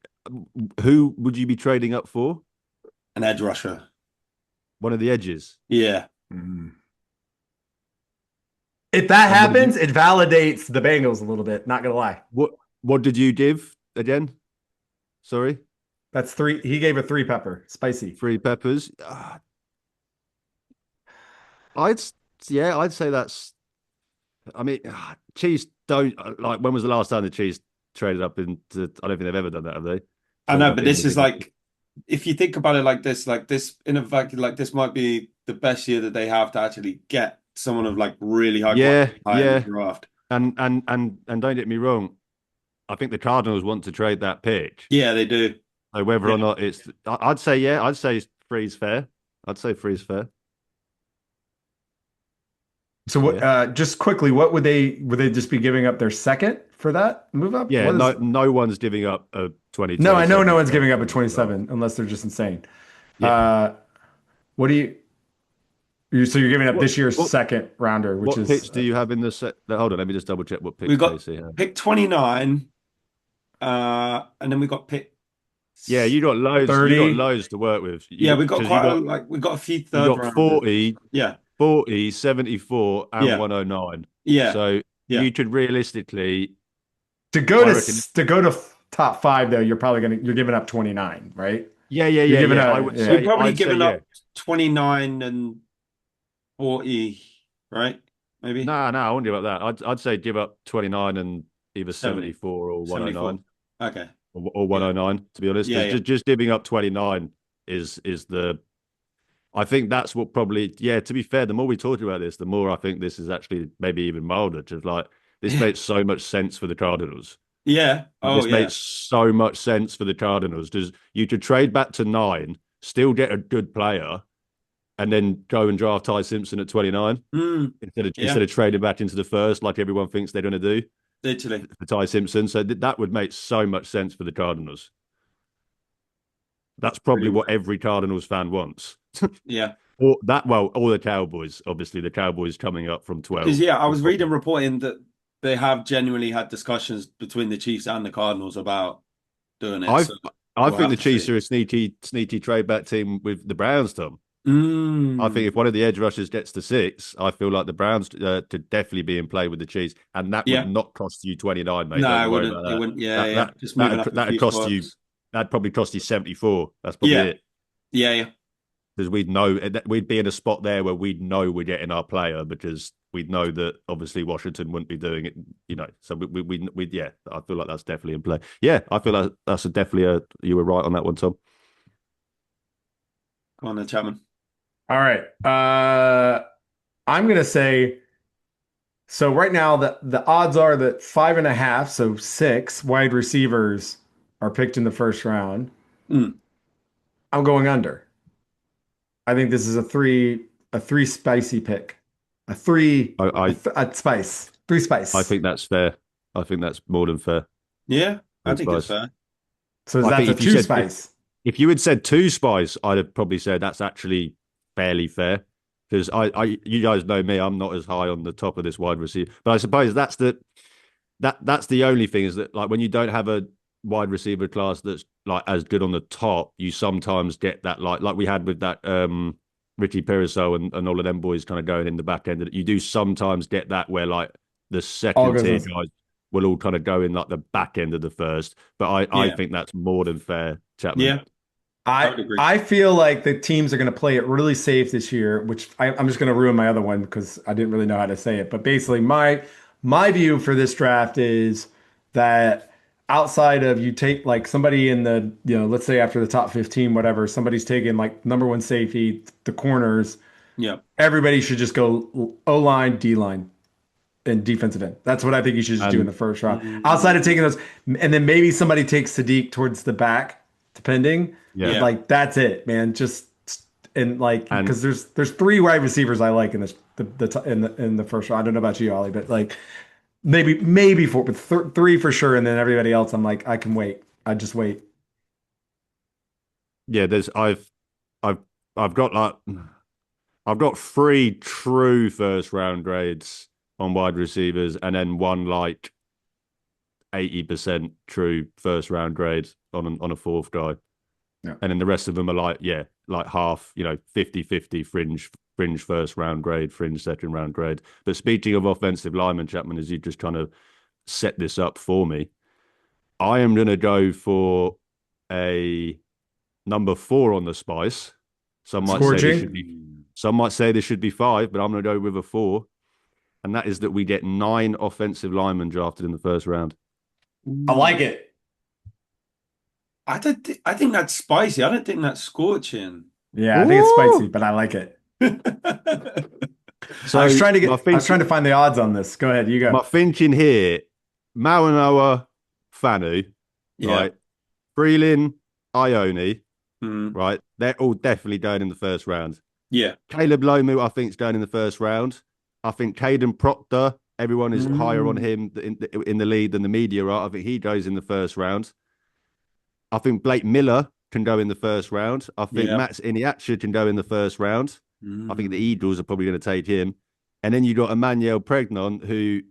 who would you be trading up for? an edge rusher. One of the edges. Yeah. Mhm. If that And what did you happens, it validates the Bengals a little bit, not gonna lie. what what did you give again? Sorry, That's three. He gave a three pepper. Spicy. three peppers. I'd yeah, I'd say that's. I mean, Chiefs don't like. When was the last time the Chiefs traded up into? I don't think they've ever done that, have they? I Traded know, up but this into is the. like if you think about it like this, in a fact, like this might be the best year that they have to actually get someone of like really high Yeah, quality high in the yeah, draft. and don't get me wrong. I think the Cardinals want to trade that pick. Yeah, they do. So whether Yeah. or not I'd say yeah, I'd say three's fair. I'd say three's fair. So what? Yeah, Just quickly, what would they just be giving up their second for that move up? yeah. What No, is? no one's giving up a No, I know 2027 no one's first giving up a round for that. 27 unless they're just insane. Yeah. Uh, what do so you're giving up What this year's what second rounder, which what is picks do you have in the set? Hold on, let me just double check what We picks got Casey has. pick 29, and then we got pick Yeah, you got loads. You got 30. loads to work with. yeah, You we got because quite a like we got a few you third got rounders. 40, Yeah, 40, 74, and yeah, 109. yeah, So yeah. you could realistically, To go I to reckon. top five though, you're giving up 29, right? Yeah, yeah, You're yeah, giving yeah. I a would We're yeah. say, probably I'd say, giving yeah. up 29 and 40, right? Maybe No, no, I wouldn't give up that. I'd say give up 29 and either 70, 74 or 74. 109 Okay. or Yeah, 109, to be honest, yeah, because yeah. just giving up 29 is the. I think that's what probably, yeah, to be fair, the more we talk about this, the more I think this is actually maybe even milder. Just like, this Yeah. makes so much sense for the Cardinals. Yeah. Oh, This yeah. makes so much sense for the Cardinals. Does you could trade back to 9, still get a good player, and then go and draft Ty Simpson at 29 Mm, instead yeah, of trading back into the first like everyone thinks they're going to do literally. for Ty Simpson. So that would make so much sense for the Cardinals. That's Pretty probably what much. every Cardinals fan wants. Yeah. Or that, well, all the Cowboys. Obviously, the Cowboys coming up from Because 12 yeah, I would was reading probably. reporting that they have genuinely had discussions between the Chiefs and the Cardinals about doing it. I So I we'll think have the to Chiefs see. are a sneaky trade back team with the Browns, Tom. I think Mm. if one of the edge rushers gets to 6, I feel like the Browns could definitely be in play with the Chiefs, and that would Yeah. not cost you 29, mate. No, Don't it you worry wouldn't. about It that. wouldn't. Yeah, That yeah. that Just moving up a that'd few cost you. spots. That'd probably cost you 74. That's probably Yeah. it. Yeah, yeah. Because we'd know we'd be in a spot there where we'd know we're getting our player because we'd know that obviously Washington wouldn't be doing it, So we yeah, I feel like that's definitely in play. Yeah, I feel like that's definitely a you were right on that one, Tom. Come on then, Chapman. All right. I'm gonna say so right now the odds are that 5.5, so 6 wide receivers are picked in the first round. Mm. I'm going under. I think this is a three spicy pick. A three I I, a spice. Three I spice. think that's fair. I think that's more than fair. Yeah, I Three think it's spice. fair. So I that's think a if you two said spice. if you had said 2 spice, I'd have probably said that's actually fairly fair. Because you guys know me, I'm not as high on the top of this wide receiver. But I suppose that's the only thing is that like when you don't have a wide receiver class that's like as good on the top, you sometimes get that like we had with that Richie Piriso and all of them boys kind of going in the back end. You do sometimes get that where like the All second goes tier in. guys will all kind of go in like the back end of the first. But I Yeah. think that's more than fair, Chapman. Yeah, I I would agree. I feel like the teams are going to play it really safe this year, which I'm just going to ruin my other one because I didn't really know how to say it. But basically, my view for this draft is that outside of you take like somebody in the, let's say after the top 15, whatever, somebody's taking like number one safety, the corners, Yeah. everybody should just go O line, D line, and defensive end. That's what I think you should just do in And the first round. Outside of Mm. taking those, and then maybe somebody takes Sadiq towards the back, depending. yeah, But Yeah. like that's it, man. Just and like and because there's 3 wide receivers I like in this in the first round. I don't know about you, Ollie, but like maybe 4, but 3 for sure, and then everybody else, I'm like I can wait. I just wait. yeah, I've I've got like I've got 3 true first round grades on wide receivers, and then one like 80% true first round grade on a fourth guy. Yeah. And then the rest of them are like, yeah, like half, 50-50 fringe first round grade, fringe second round grade. But speaking of offensive lineman, Chapman, as you just kind of set this up for me, I am going to go for a number 4 on the spice. Some might say this should Scorching. be, Mm. some might say this should be 5, but I'm going to go with a 4. And that is that we get 9 offensive linemen drafted in the first round. I Ooh. like it. I think that's spicy. I don't think that's scorching. Yeah, I think it's spicy, Ooh! but I like it. So I was trying to find the odds on this. Go ahead, you go. my thinking here, Mawanoa, Fanu, Yeah. right? Freeland, Ione, Mm. right? They're all definitely going in the first round. Yeah. Caleb Lomu, I think, is going in the first round. I think Caden Proctor, everyone is higher on Mm. him in the lead than the media are. I think he goes in the first round. I think Blake Miller can go in the first round. I think Yeah. Matt Iniacha can go in the first round. I think the Mm. Eagles are probably going to take him. And then you got Emmanuel Pregnon, who,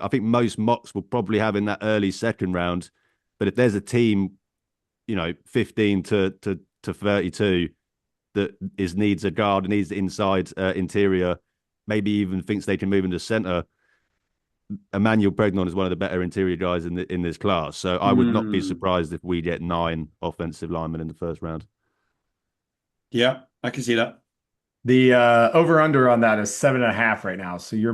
I think most mocks will probably have in that early second round. But if there's a team, 15 to 32 that needs a guard, needs the inside interior, maybe even thinks they can move into center, Emmanuel Pregnon is one of the better interior guys in this class. So I would not be Mm. surprised if we get 9 offensive linemen in the first round. Yeah, I can see that. The over under on that is 7.5 right now. So you're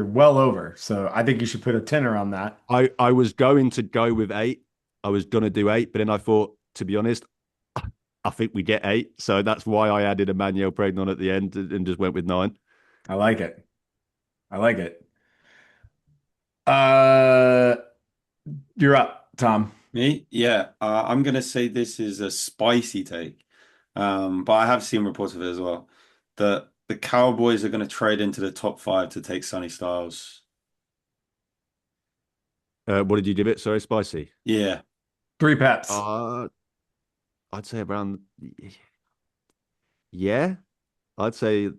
well over. So I think you should put a tenner on that. I was going to go with 8. I was going to do 8, but then I thought, to be honest, I think we get 8. So that's why I added Emmanuel Pregnon at the end and just went with 9. I like it. I like it. Uh, you're up, Tom. Me? Yeah. I'm gonna say this is a spicy take. But I have seen reports of it as well. That the Cowboys are gonna trade into the top 5 to take Sonny Styles. What did you give it? Sorry, spicy. Yeah. 3 peps. Uh, I'd say around, yeah, I'd say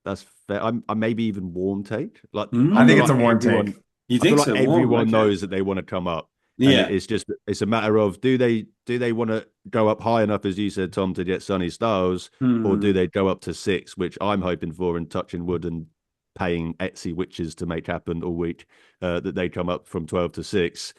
that's fair. I maybe even warm take. Like I I feel think it's Mm. a like warm take. everyone, You I feel think like so? Warm? everyone Okay. knows that they want to come up, and Yeah. it's a matter of do they want to go up high enough, as you said, Tom, to get Sonny Styles, or do Mm. they go up to six, which I'm hoping for and touching wood and paying Etsy witches to make happen all week, that they come up from 12 to six.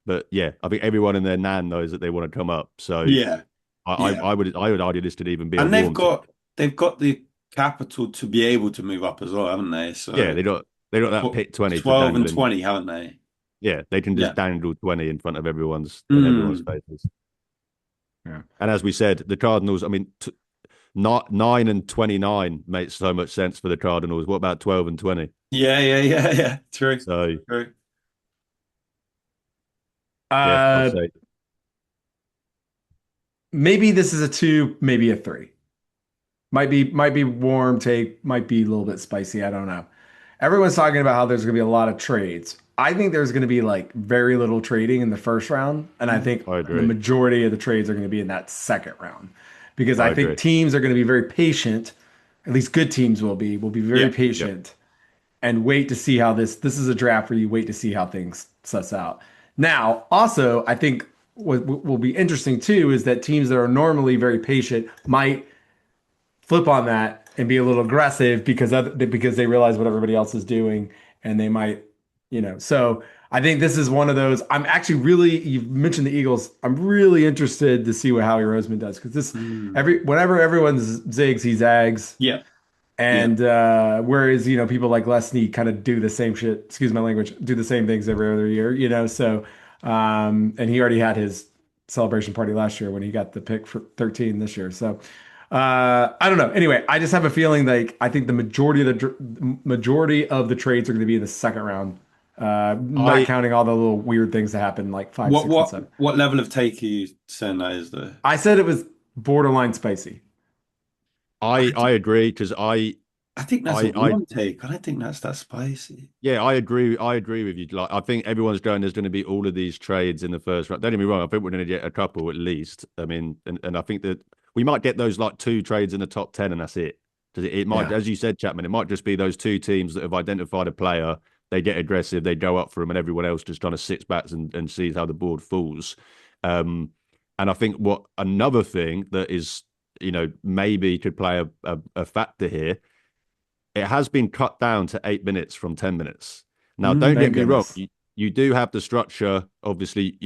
But yeah, I think everyone and their nan knows that they want to come up. So Yeah. I, I, Yeah. I would argue this could even be a And warm team. they've got the capital to be able to move up as well, haven't they? Yeah, So they got that pick 20 to 12 dangle and in. 20, haven't they? Yeah, they can just Yeah. dangle 20 in front of everyone's Mm. faces. Yeah. And as we said, the Cardinals, I mean, not 9 and 29 makes so much sense for the Cardinals. What about 12 and 20? Yeah, yeah, yeah, yeah. True. So True. yeah, I'd Uh, say maybe this is a two, maybe a three. Might be warm take, might be a little bit spicy. I don't know. Everyone's talking about how there's going to be a lot of trades. I think there's going to be like very little trading in the first round, and I think I the agree. majority of the trades are going to be in that second round because I I think agree. teams are going to be very patient. At least good teams will be very Yeah. Yeah. patient and wait to see how this is a draft where you wait to see how things suss out. Now, also, I think what will be interesting too is that teams that are normally very patient might flip on that and be a little aggressive because they realize what everybody else is doing and they might, So I think this is one of those. I'm actually really. You've mentioned the Eagles. I'm really interested to see what Howie Roseman does because this Mm. whenever everyone zigs, he zags. Yeah. Yeah. And whereas, people like Lesney kind of do the same shit, excuse my language, do the same things every other year, so and he already had his celebration party last year when he got the pick for 13 this year. So I don't know. Anyway, I just have a feeling like I think the majority of the trades are going to be in the second round. Not I counting all the little weird things that happen like five, What six, and what seven. what level of take are you saying that is though? I said it was borderline spicy. I I, I agree because I think that's a I warm take. I don't think that's that spicy. yeah, I agree. I agree with you. Like, I think everyone's going. There's going to be all of these trades in the first round. Don't get me wrong. I think we're going to get a couple at least. I mean, and I think that we might get those like two trades in the top 10, and that's it. Because it might, Yeah. as you said, Chapman, it might just be those two teams that have identified a player. They get aggressive. They go up for him, and everyone else just kind of sits back and sees how the board falls. Um, and I think what another thing that is, maybe could play a factor here, it has been cut down to 8 minutes from 10 minutes. Now, don't Thank get me wrong. goodness. You do have the structure, obviously,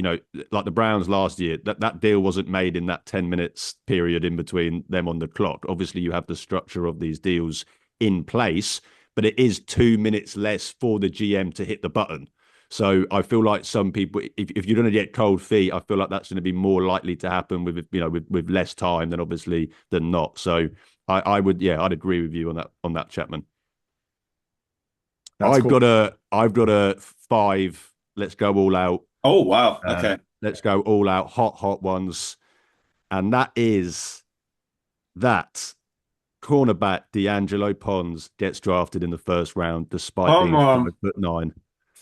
like the Browns last year, that deal wasn't made in that 10 minutes period in between them on the clock. Obviously, you have the structure of these deals in place, but it is 2 minutes less for the GM to hit the button. So I feel like some people, if you're going to get cold feet, I feel like that's going to be more likely to happen with less time than obviously than not. So I would, yeah, I'd agree with you on that, Chapman. That's cool. I've got a five. Let's go all out. Oh wow. Uh, Okay. let's go all out. Hot ones, and that is that cornerback D'Angelo Pons gets drafted in the first round despite Come being on. 5'9".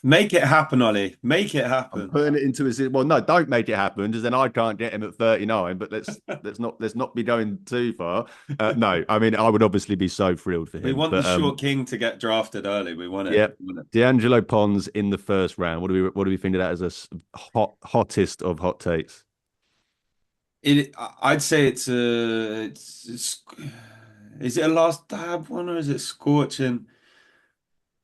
Make it happen, Ollie. Make it I'm happen. putting it into his. Well, no, don't make it happen, because then I can't get him at 39. But let's not be going too far. No, I mean I would obviously be so thrilled for We him. want the But short king to get drafted early. We want it. yeah, We want it. D'Angelo Pons in the first round. What do we think of that as hottest of hot takes? I'd say it's is it a last dab one or is it scorching?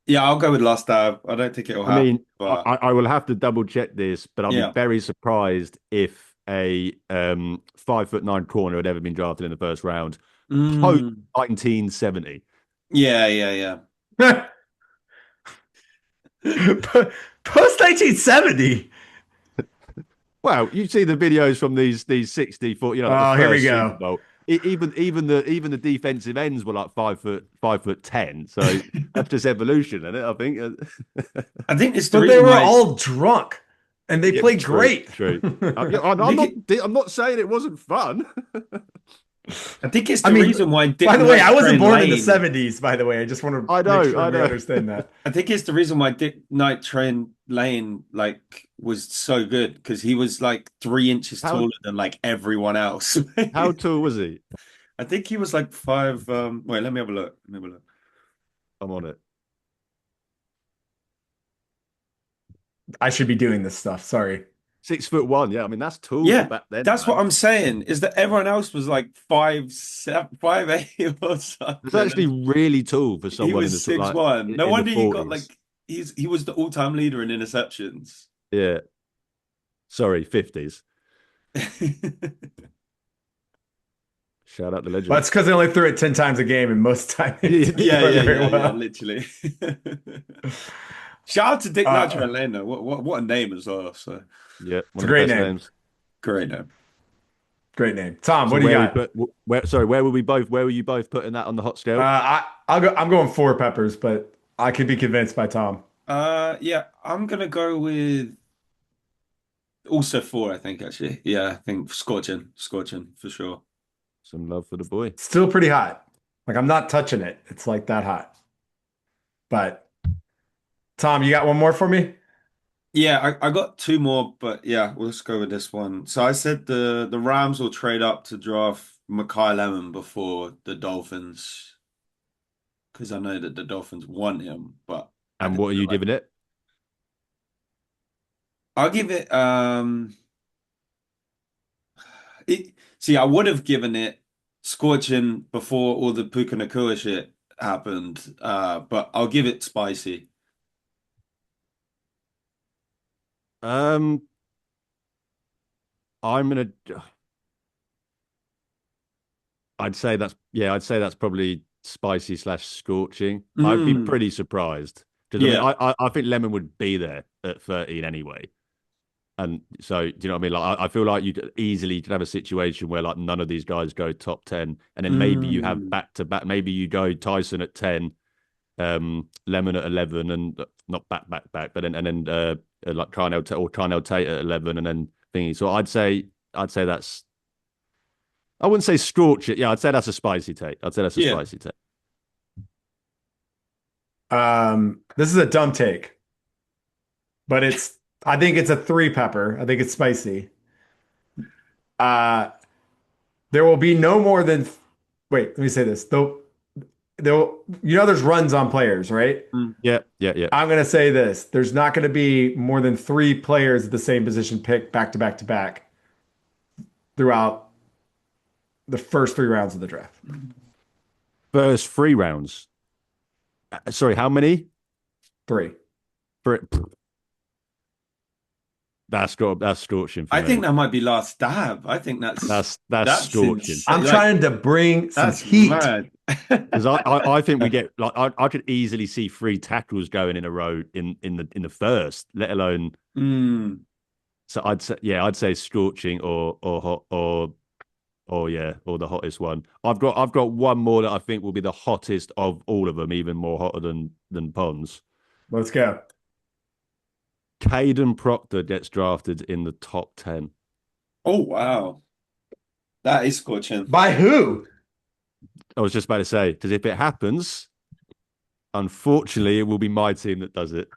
Yeah, I'll go with last dab. I don't think it'll I happen, mean, but I will have to double check this, but I'll be yeah. very surprised if a 5'9" corner had ever been drafted in the first round post Mm. 1970. Yeah, yeah, Post 1970. Well, you see the videos from these 64, like the Oh, here we first Super go. Bowl. Even the defensive ends were like 5'10". So yeah. that's just evolution, isn't it? I think. I think it's the But they reason were why all drunk and they Yeah, played true, great. true. Yeah, I'm I think not. it, I'm not saying it wasn't fun. I think it's I the mean, reason why by Dick the way, I Knight wasn't trained born in the Lane. 70s, by the way. I just want to I make know, sure I we know. understand that. I think it's the reason why Dick Knight trained Lane like was so good because he was like 3 inches How taller than like everyone else. how tall was he? I think he was like five. Wait, let me have a look. Let me have a look. I'm on it. I should be doing this stuff. Sorry. 6'1". Yeah, I mean that's tall for Yeah, back then, that's what man. I'm saying. Is that everyone else was like 5'7", 5'8" or It's something, actually and really tall for he someone in was the sort 6'1". No in the wonder he got like 40s. he was the all-time leader in interceptions. Yeah, sorry, 50s. Shout out the Well, legend. it's because they only threw it 10 times a game, and most of the time it didn't Yeah, run yeah, very yeah, yeah, well. literally. Shout out to Dick Nutcher Uh, and Lane though. What a name as well. So Yeah, it's one a of the great best name. names. great name. Great name. Tom, So what do you where we got? put where? Sorry, where were we both? Where were you both putting that on the hot scale? I'll go. I'm going four peppers, but I could be convinced by Tom. Yeah, I'm gonna go with also four, I think actually. Yeah, I think scorching for sure. Some love for the boy. Still pretty hot. Like I'm not touching it. It's like that hot. But Tom, you got one more for me? Yeah, I got two more, but yeah, we'll just go with this one. So I said the Rams will trade up to draft Mekhi Lemon before the Dolphins because I know that the Dolphins want him, but I And just what are feel you like giving it? I'll give it see, I would have given it scorching before all the Puka Nakua shit happened, but I'll give it spicy. Um, I'm gonna. I'd say that's yeah. I'd say that's probably spicy slash scorching. I'd be Mm, pretty surprised because I mean, yeah. I think Lemon would be there at 13 anyway. And so, do you know what I mean? Like, I feel like you could have a situation where like none of these guys go top 10, and then maybe you have Mm, back to back. Maybe you go Tyson at 10, Lemon at 11, and not back, but then like Carnell Tate at 11, and then thingy. So I'd say that's I wouldn't say scorch it. Yeah, I'd say that's a spicy take. I'd say that's a yeah. spicy take. This is a dumb take, but I think it's a three pepper. I think it's spicy. Uh, there will be no more than, wait, let me say this. There's runs on players, right? Mm. Yeah, yeah, yeah. I'm going to say this. There's not going to be more than three players at the same position picked back to back to back throughout the first three rounds of the draft. First 3 rounds. Sorry, how many? Three. For that's scorching for I think me. that might be last stab. I think That's that's scorching. insane. I'm Like trying to bring some that's heat. mad. Because I think we get like I could easily see 3 tackles going in a row in the first, let alone Mm, so I'd say scorching or hot or yeah or the hottest one. I've got one more that I think will be the hottest of all of them, even more hotter than Pons. Let's go. Caden Proctor gets drafted in the top 10. oh wow. That is scorching. By who? I was just about to say because if it happens, unfortunately, it will be my team that does it.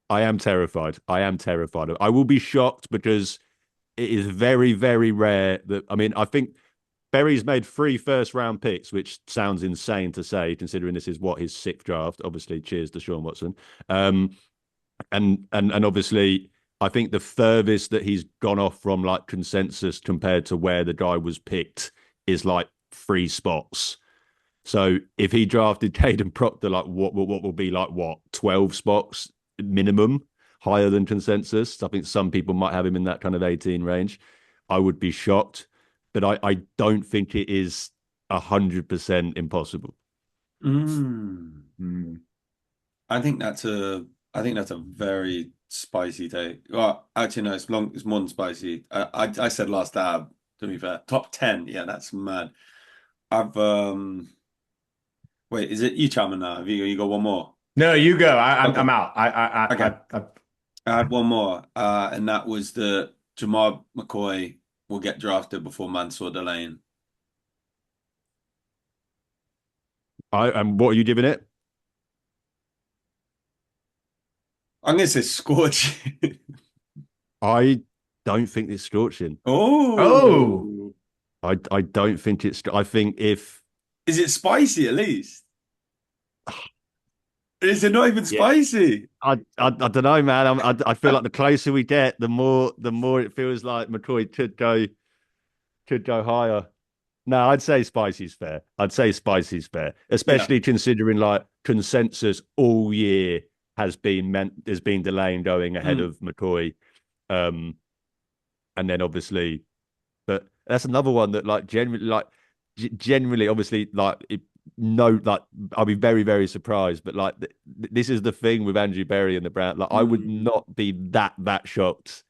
I am terrified. I am terrified. I will be shocked because it is very, very rare that. I mean, I think Berry's made 3 first-round picks, which sounds insane to say, considering this is what his 6th draft. Obviously, cheers to Sean Watson. And obviously, I think the furthest that he's gone off from like consensus compared to where the guy was picked is like 3 spots. So if he drafted Caden Proctor, like what will be like what 12 spots minimum higher than consensus? I think some people might have him in that kind of 18 range. I would be shocked, but I don't think it is 100% impossible. Mm. Hmm. I think that's a very spicy take. Well, actually, no, it's more than spicy. I said last dab, to be fair. Top 10. Yeah, that's mad. I've wait, is it you, Chapman now? Have you got one more? No, you go. Okay. I'm out. Okay. I had one more, and that was that Jamal McCoy will get drafted before Mansour Delane. And what are you giving it? I'm gonna say scorch. I don't think it's scorching. Oh, Oh. I don't think it's. I think if Is it spicy at least? Is it not even spicy? I don't know, man. I feel like the closer we get, the more it feels like McCoy could go higher. No, I'd say spicy's fair. I'd say spicy's fair, Yeah. especially considering like consensus all year has been delaying going ahead Mm, of McCoy. Um, and then obviously, but that's another one that like generally, obviously, like no, like I'll be very, very surprised. But like this is the thing with Andrew Berry and the Brown. Like I would mm, not be that shocked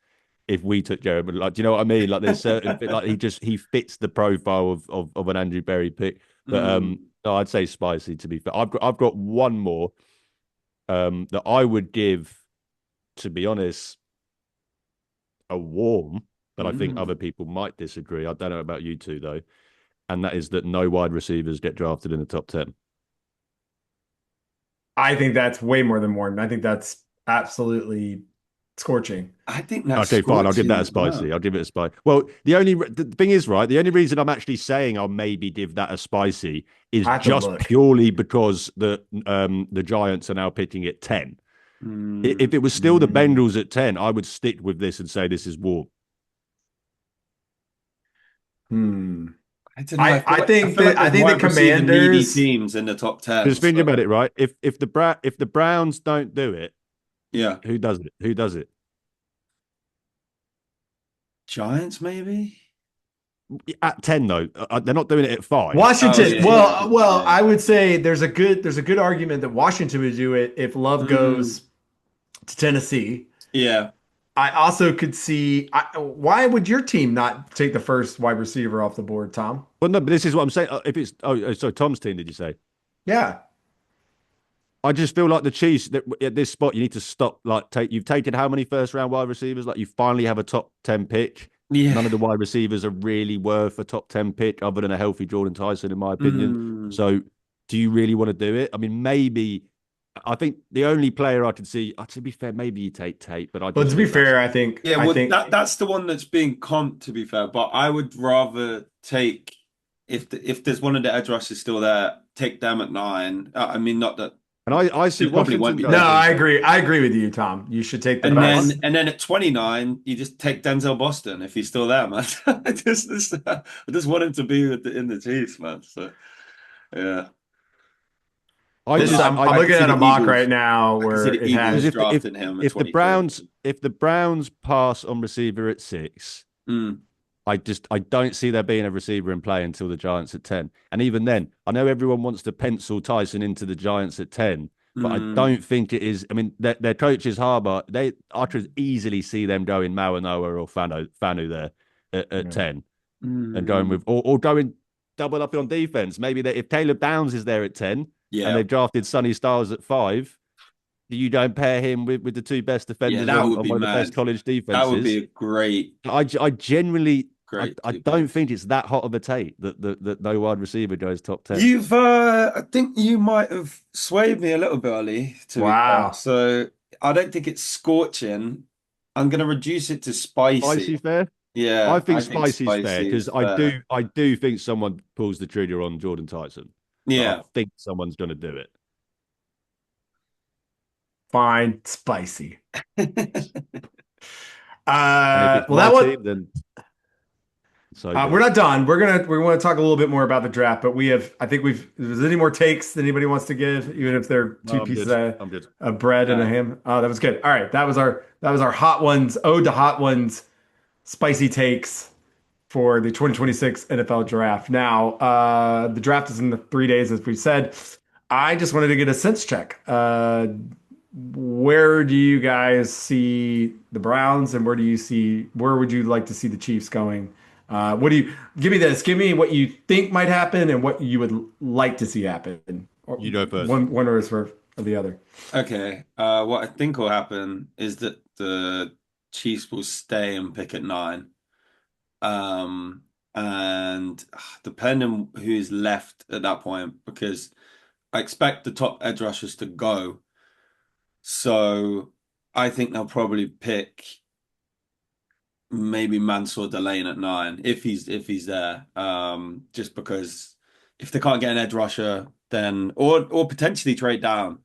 if we took Jared. Like, do you know what I mean? Like there's certain like he fits the profile of an Andrew Berry pick. But mm, no, I'd say spicy to be fair. I've got one more that I would give, to be honest, a warm, but I think other mm. people might disagree. I don't know about you two though, and that is that no wide receivers get drafted in the top 10. I think that's way more than warm. I think that's absolutely scorching. I think that's Okay, fine. I'll give scorching that a as spicy. well. I'll give it a spicy. Well, the thing is, right, the only reason I'm actually saying I'll maybe give that a spicy is I have to just look. purely because the Giants are now pitching at 10. If Mm, it was still the Mm. Bengals at 10, I would stick with this and say this is warm. Hmm. I don't know. I feel like I there's think the wide receiver needy Commanders. teams in the top Because 10. think So about it, right? If the Browns don't do it, yeah, who does it? Who does it? Giants maybe. At 10 though, they're not doing it at 5. Oh Washington. yeah, yeah. I Well, get what you're well, I saying. would say there's a good argument that Washington would do it if Love Mm, goes to Tennessee. yeah. I also could see why would your team not take the first wide receiver off the board, Tom? Well, no, but this is what I'm saying. If it's so Tom's team, did you say? Yeah. I just feel like the Chiefs that at this spot you need to stop. Like you've taken how many first round wide receivers? Like you finally have a top 10 pick. Yeah. None of the wide receivers are really worth a top 10 pick, other than a healthy Jordan Tyson, in my opinion. Mm, So, do you really want to do it? I mean, maybe. I think the only player I could see, to be fair, maybe you take Tate, but I Well, just to be think that's fair, I think yeah, I well think that's the one that's being comped to be fair, but I would rather take if there's one of the edge rushers still there, take them at 9. I mean not that and I see there probably won't Washington be no, going. takers, I but agree. I agree with you, Tom. You should take the and best. then at 29 you just take Denzel Boston if he's still there, man. I just want him to be in the Chiefs, man. So yeah. I This just I'm I I looking could see at a the mock right Eagles. now I could see where the it because Eagles has if drafting him at if the 23. Browns pass on receiver at 6, Mm, I don't see there being a receiver in play until the Giants at 10. And even then, I know everyone wants to pencil Tyson into the Giants at 10, but I mm, don't think it is. I mean, their coach is Harbaugh. I could easily see them going Mawanoa or Fanu there at yeah. 10 and going mm. with or going double up on defense. Maybe if Caleb Downs is there at 10 and Yeah. they've drafted Sonny Styles at 5, you don't pair him with the two best Yeah, defenders that on, would on be one of the best mad. college That would be defenses. a great, I genuinely great I two don't picks. think it's that hot of a take that no wide receiver goes top 10. I think you might have swayed me a little bit, Ollie, to be fair. Wow. So I don't think it's scorching. I'm going to reduce it to spicy. Spicy fair? I Yeah, think I think spicy's fair spicy because is I fair. do I do think someone pulls the trigger on Jordan Tyson. Like, I Yeah. think someone's going to do it. Fine, spicy. And if it's Well, my that one. team, then so be We're it. not done. We want to talk a little bit more about the draft, but I think we've. If there's any more takes that anybody wants to give, even if they're two No, I'm pieces good. I'm good. of bread and a Yeah. ham. Oh, that was good. All right, that was our hot ones. Ode to hot ones. Spicy takes for the 2026 NFL draft. Now, the draft is in the 3 days, as we said. I just wanted to get a sense check. Where do you guys see the Browns, and where would you like to see the Chiefs going? What do you give me this? Give me what you think might happen and what you would like to see happen, or You go first. one or the other. Okay. What I think will happen is that the Chiefs will stay and pick at 9. Um, and depending who's left at that point, because I expect the top edge rushers to go. So I think they'll probably pick maybe Mansour Delaney at 9 if he's there. Just because if they can't get an edge rusher, then or potentially trade down.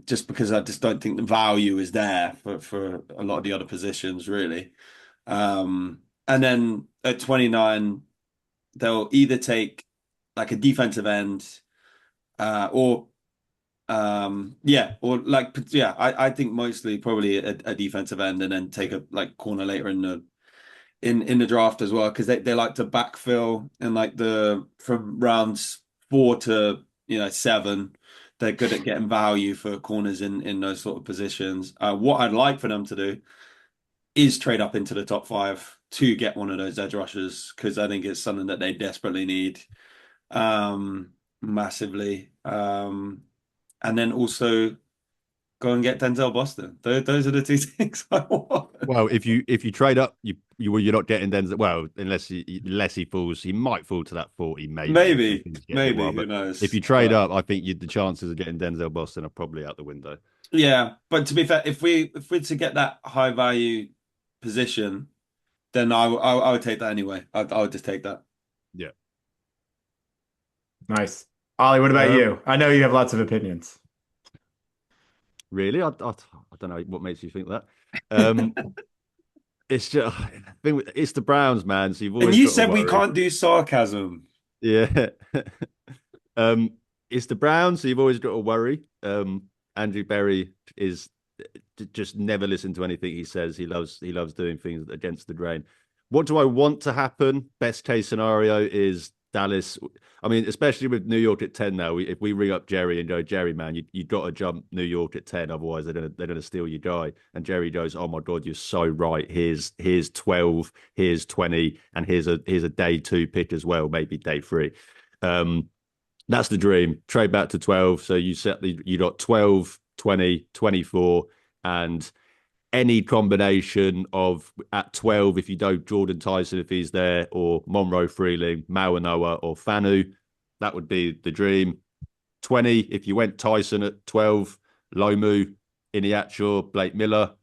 Just because I just don't think the value is there for a lot of the other positions really. And then at 29, they'll either take like a defensive end, or yeah, or like yeah, I think mostly probably a defensive end, and then take a like corner later in the draft as well, because they like to backfill, and like the from rounds 4 to 7, they're good at getting value for corners in those sort of positions. What I'd like for them to do is trade up into the top 5 to get one of those edge rushers, because I think it's something that they desperately need, massively. And then also go and get Denzel Boston. Those are the two things I want. Well, if you trade up, you're not getting Denzel. Well, unless he falls, he might fall to that 40, maybe if Maybe, things get a bit maybe, wild. who But if knows? you trade But up, I think the chances of getting Denzel Boston are probably out the window. yeah, but to be fair, if we're to get that high value position, then I would take that anyway. I would just take that. Yeah. Nice. Ollie, what about Um, you? I know you have lots of opinions. really, I don't know what makes you think that. Um, it's just it's the Browns, man. So you've And always you got to said we worry. can't do sarcasm. Yeah. um, it's the Browns, so you've always got to worry. Andrew Berry is just never listen to anything he says. He loves doing things against the grain. What do I want to happen? Best case scenario is Dallas. I mean, especially with New York at 10 now. If we ring up Jerry and go, Jerry, man, you got to jump New York at 10, otherwise they're gonna steal your guy. And Jerry goes, oh my God, you're so right. Here's 12, here's 20, and here's a day 2 pick as well, maybe day 3. Um, that's the dream. Trade back to 12. So you got 12, 20, 24, and any combination of at 12, if you do Jordan Tyson, if he's there, or Monroe Freeling, Mawanoa, or Fanu, that would be the dream. 20, if you went Tyson at 12, Lomu, Iniacho, Blake Miller.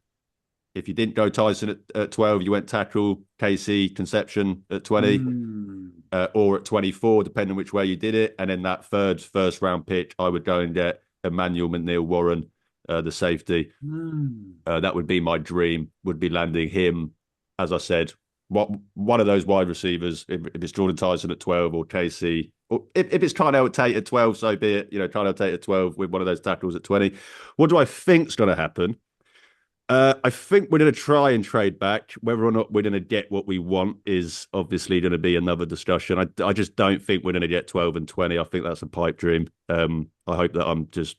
If you didn't go Tyson at 12, you went tackle, Casey, Conception at 20, Mm. or at 24, depending which way you did it. And then that third first round pick, I would go and get Emmanuel McNeil Warren, the safety. Mm. That would be my dream, would be landing him, as I said, one of those wide receivers, if it's Jordan Tyson at 12 or Casey, or if it's Carnell Tate at 12, so be it, Carnell Tate at 12 with one of those tackles at 20. What do I think's going to happen? I think we're going to try and trade back. Whether or not we're going to get what we want is obviously going to be another discussion. I just don't think we're going to get 12 and 20. I think that's a pipe dream. I hope that I'm just,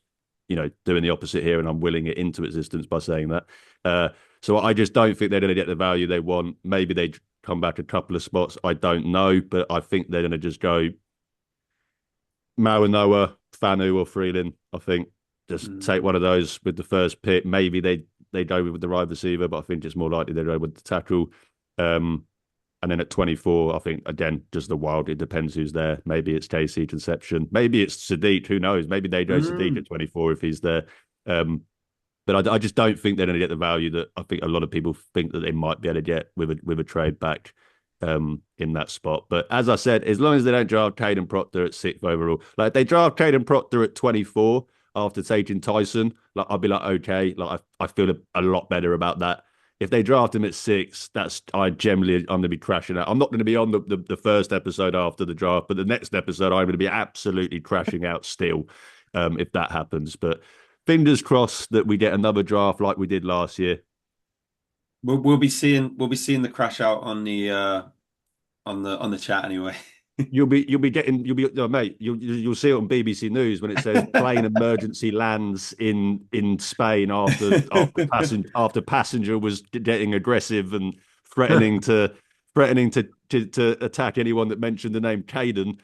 doing the opposite here and I'm willing it into existence by saying that. So I just don't think they're going to get the value they want. Maybe they come back a couple of spots. I don't know, but I think they're going to just go Mawanoa, Fanu, or Freeland. I think just take one of those with the first pick. Maybe they go with the right receiver, but I think it's more likely they go with the tackle. And then at 24, I think, again, just the wild. It depends who's there. Maybe it's KC Conception. Maybe it's Sadiq. Who knows? Maybe they go Sadiq at 24 if he's there. But I just don't think they're going to get the value that I think a lot of people think that they might be able to get with a trade back in that spot. But as I said, as long as they don't draft Caden Proctor at 6th overall, like if they draft Caden Proctor at 24 after taking Tyson, like I'll be like, okay, like I feel a lot better about that. If they draft him at 6, I'm going to be crashing out. I'm not going to be on the first episode after the draft, but the next episode I'm going to be absolutely crashing out still, if that happens. But fingers crossed that we get another draft like we did last year. We'll be seeing the crash out on the chat anyway. Oh, mate, you'll see it on BBC News when it says plane emergency lands in Spain after passenger was getting aggressive and threatening to attack anyone that mentioned the name Caden.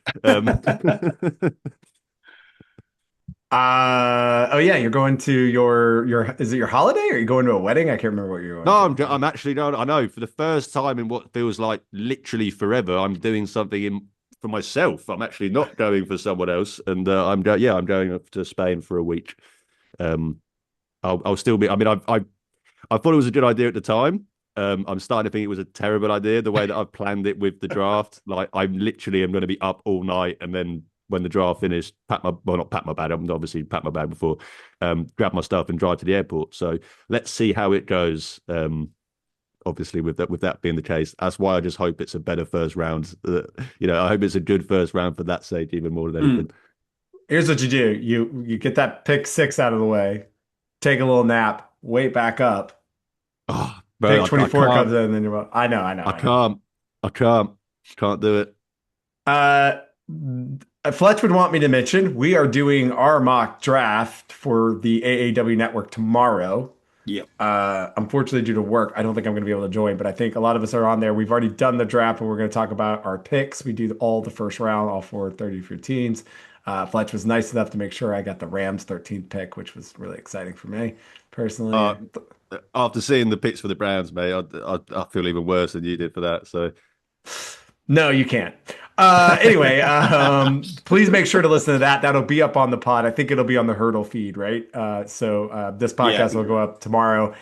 Oh yeah, you're going to your is it your holiday or are you going to a wedding? I can't remember what you're going No, to. I'm actually no. I know for the first time in what feels like literally forever, I'm doing something for myself. I'm actually not going for someone else, and I'm going up to Spain for a week. I'll still be. I mean, I thought it was a good idea at the time, I'm starting to think it was a terrible idea the way that I've planned it with the draft. Like I literally am going to be up all night, and then when the draft finished, not pack my bag. I'm obviously pack my bag before, grab my stuff and drive to the airport. So let's see how it goes. Obviously, with that being the case, that's why I just hope it's a better first round. I hope it's a good first round for that sake, even more than Mm. anything. Here's what you do. You get that pick six out of the way, take a little nap, wait back up, Oh, pick bro, I 24 comes can't, in, and then you're I I know. can't, I can't, can't do it. Uh, Fletch would want me to mention we are doing our mock draft for the AAW network tomorrow. Yep. Unfortunately, due to work, I don't think I'm going to be able to join, but I think a lot of us are on there. We've already done the draft, and we're going to talk about our picks. We do all the first round, all 430 for teams. Fletch was nice enough to make sure I got the Rams 13th pick, which was really exciting for me Uh, personally. After seeing the picks for the Browns, mate, I feel even worse than you did for that. So No, you can't. Anyway, please make sure to listen to that. That'll be up on the pod. I think it'll be on the Hurdle feed, right? So this Yeah, it'd podcast be will go great. up tomorrow,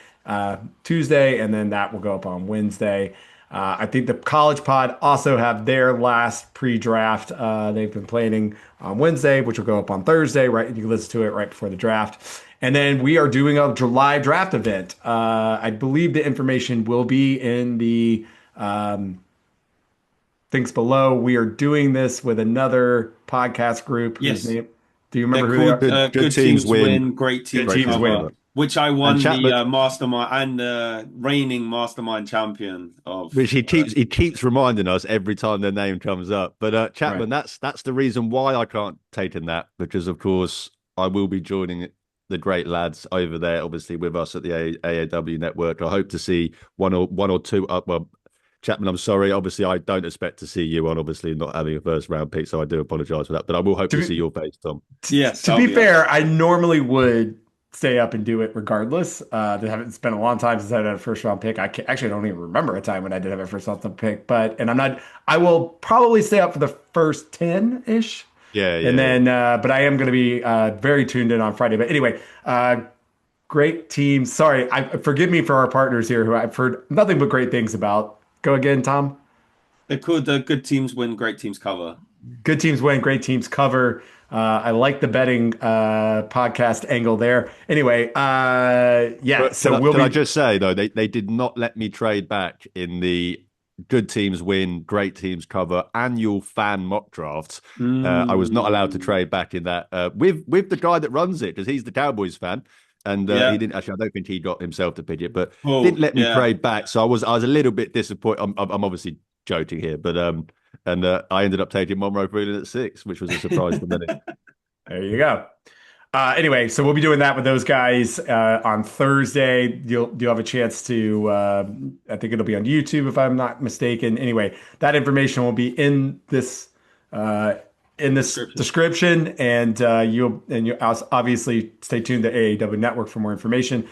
Tuesday, and then that will go up on Wednesday. I think the College Pod also have their last pre-draft. They've been planning on Wednesday, which will go up on Thursday, right? You can listen to it right before the draft. And then we are doing a live draft event. I believe the information will be in the links below. We are doing this with another podcast group whose Yes. name, do you They're remember who they called are? good Good teams Teams win, Win, Great Good Teams great Teams teams Win. Cover, cover. which I And won the Chapman, mastermind and the reigning mastermind champion which of. he keeps reminding us every time their name comes up. But Right. Chapman, that's the reason why I can't take in that, because of course I will be joining the great lads over there, obviously with us at the AAW network. I hope to see one or two up. Well, Chapman, I'm sorry. Obviously, I don't expect to see you on. Obviously, not having a first round pick, so I do apologise for that. But I will hope To to see be, your face, Tom. Yes, to I'll be be on. fair, I normally would stay up and do it regardless. It's been a long time since I had a first round pick. Actually, I don't even remember a time when I did have a first round pick, and I will probably stay up for the first 10 ish. Yeah, And yeah, yeah. then, but I am going to be very tuned in on Friday. But anyway, great team. Sorry, forgive me for our partners here who I've heard nothing but great things about. Go again, Tom. They're called the Good Teams Win, Great Teams Cover. Good teams win, great teams cover. I like the betting podcast angle there. Anyway, yeah, But so we'll can I be just say though, they did not let me trade back in the good teams win, great teams cover annual fan mock drafts. I was not allowed to Mm, trade back in that with the guy that runs it, because he's the Cowboys fan. And he yeah, didn't actually. I don't think he got himself to pick it, but didn't cool. let me Yeah. trade back. So I was a little bit disappointed. I'm obviously joking here, but and I ended up taking Monroe Freeland at 6, which was a surprise to many. there you go. Anyway, so we'll be doing that with those guys on Thursday. You'll have a chance to. I think it'll be on YouTube if I'm not mistaken. Anyway, that information will be uh, in this Description. description, and you obviously stay tuned to AAW Network for more information.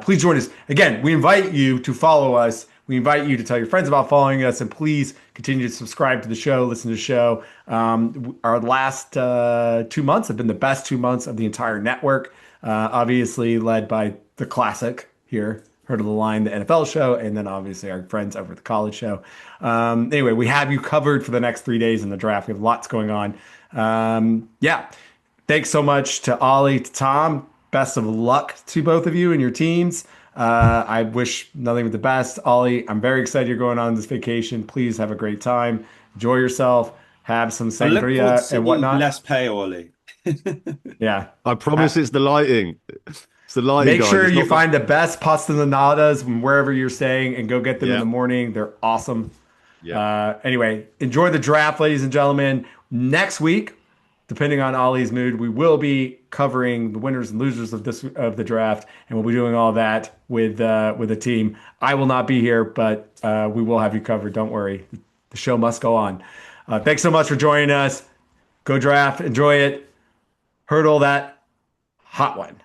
Please join us again. We invite you to follow us. We invite you to tell your friends about following us, and please continue to subscribe to the show, listen to the show. Our last 2 months have been the best 2 months of the entire network, obviously led by the classic here, Heard of the Line, the NFL show, and then obviously our friends over at the college show. Anyway, we have you covered for the next 3 days in the draft. We have lots going on. Yeah. Thanks so much to Ollie, to Tom. Best of luck to both of you and your teams. I wish nothing but the best. Ollie, I'm very excited you're going on this vacation. Please have a great time. Enjoy yourself. Have some I look forward to sangria and seeing you whatnot. less pay, Ollie. Yeah. I Ha- promise it's the lighting. It's the lighting, Make guys. sure It's you not the find the best pastanadas from wherever you're staying and go get them in yeah, the morning. They're awesome. yeah. Anyway, enjoy the draft, ladies and gentlemen. Next week, depending on Ollie's mood, we will be covering the winners and losers of the draft, and we'll be doing all that with a team. I will not be here, but we will have you covered. Don't worry. The show must go on. Thanks so much for joining us. Go draft, enjoy it, hurdle that hot one.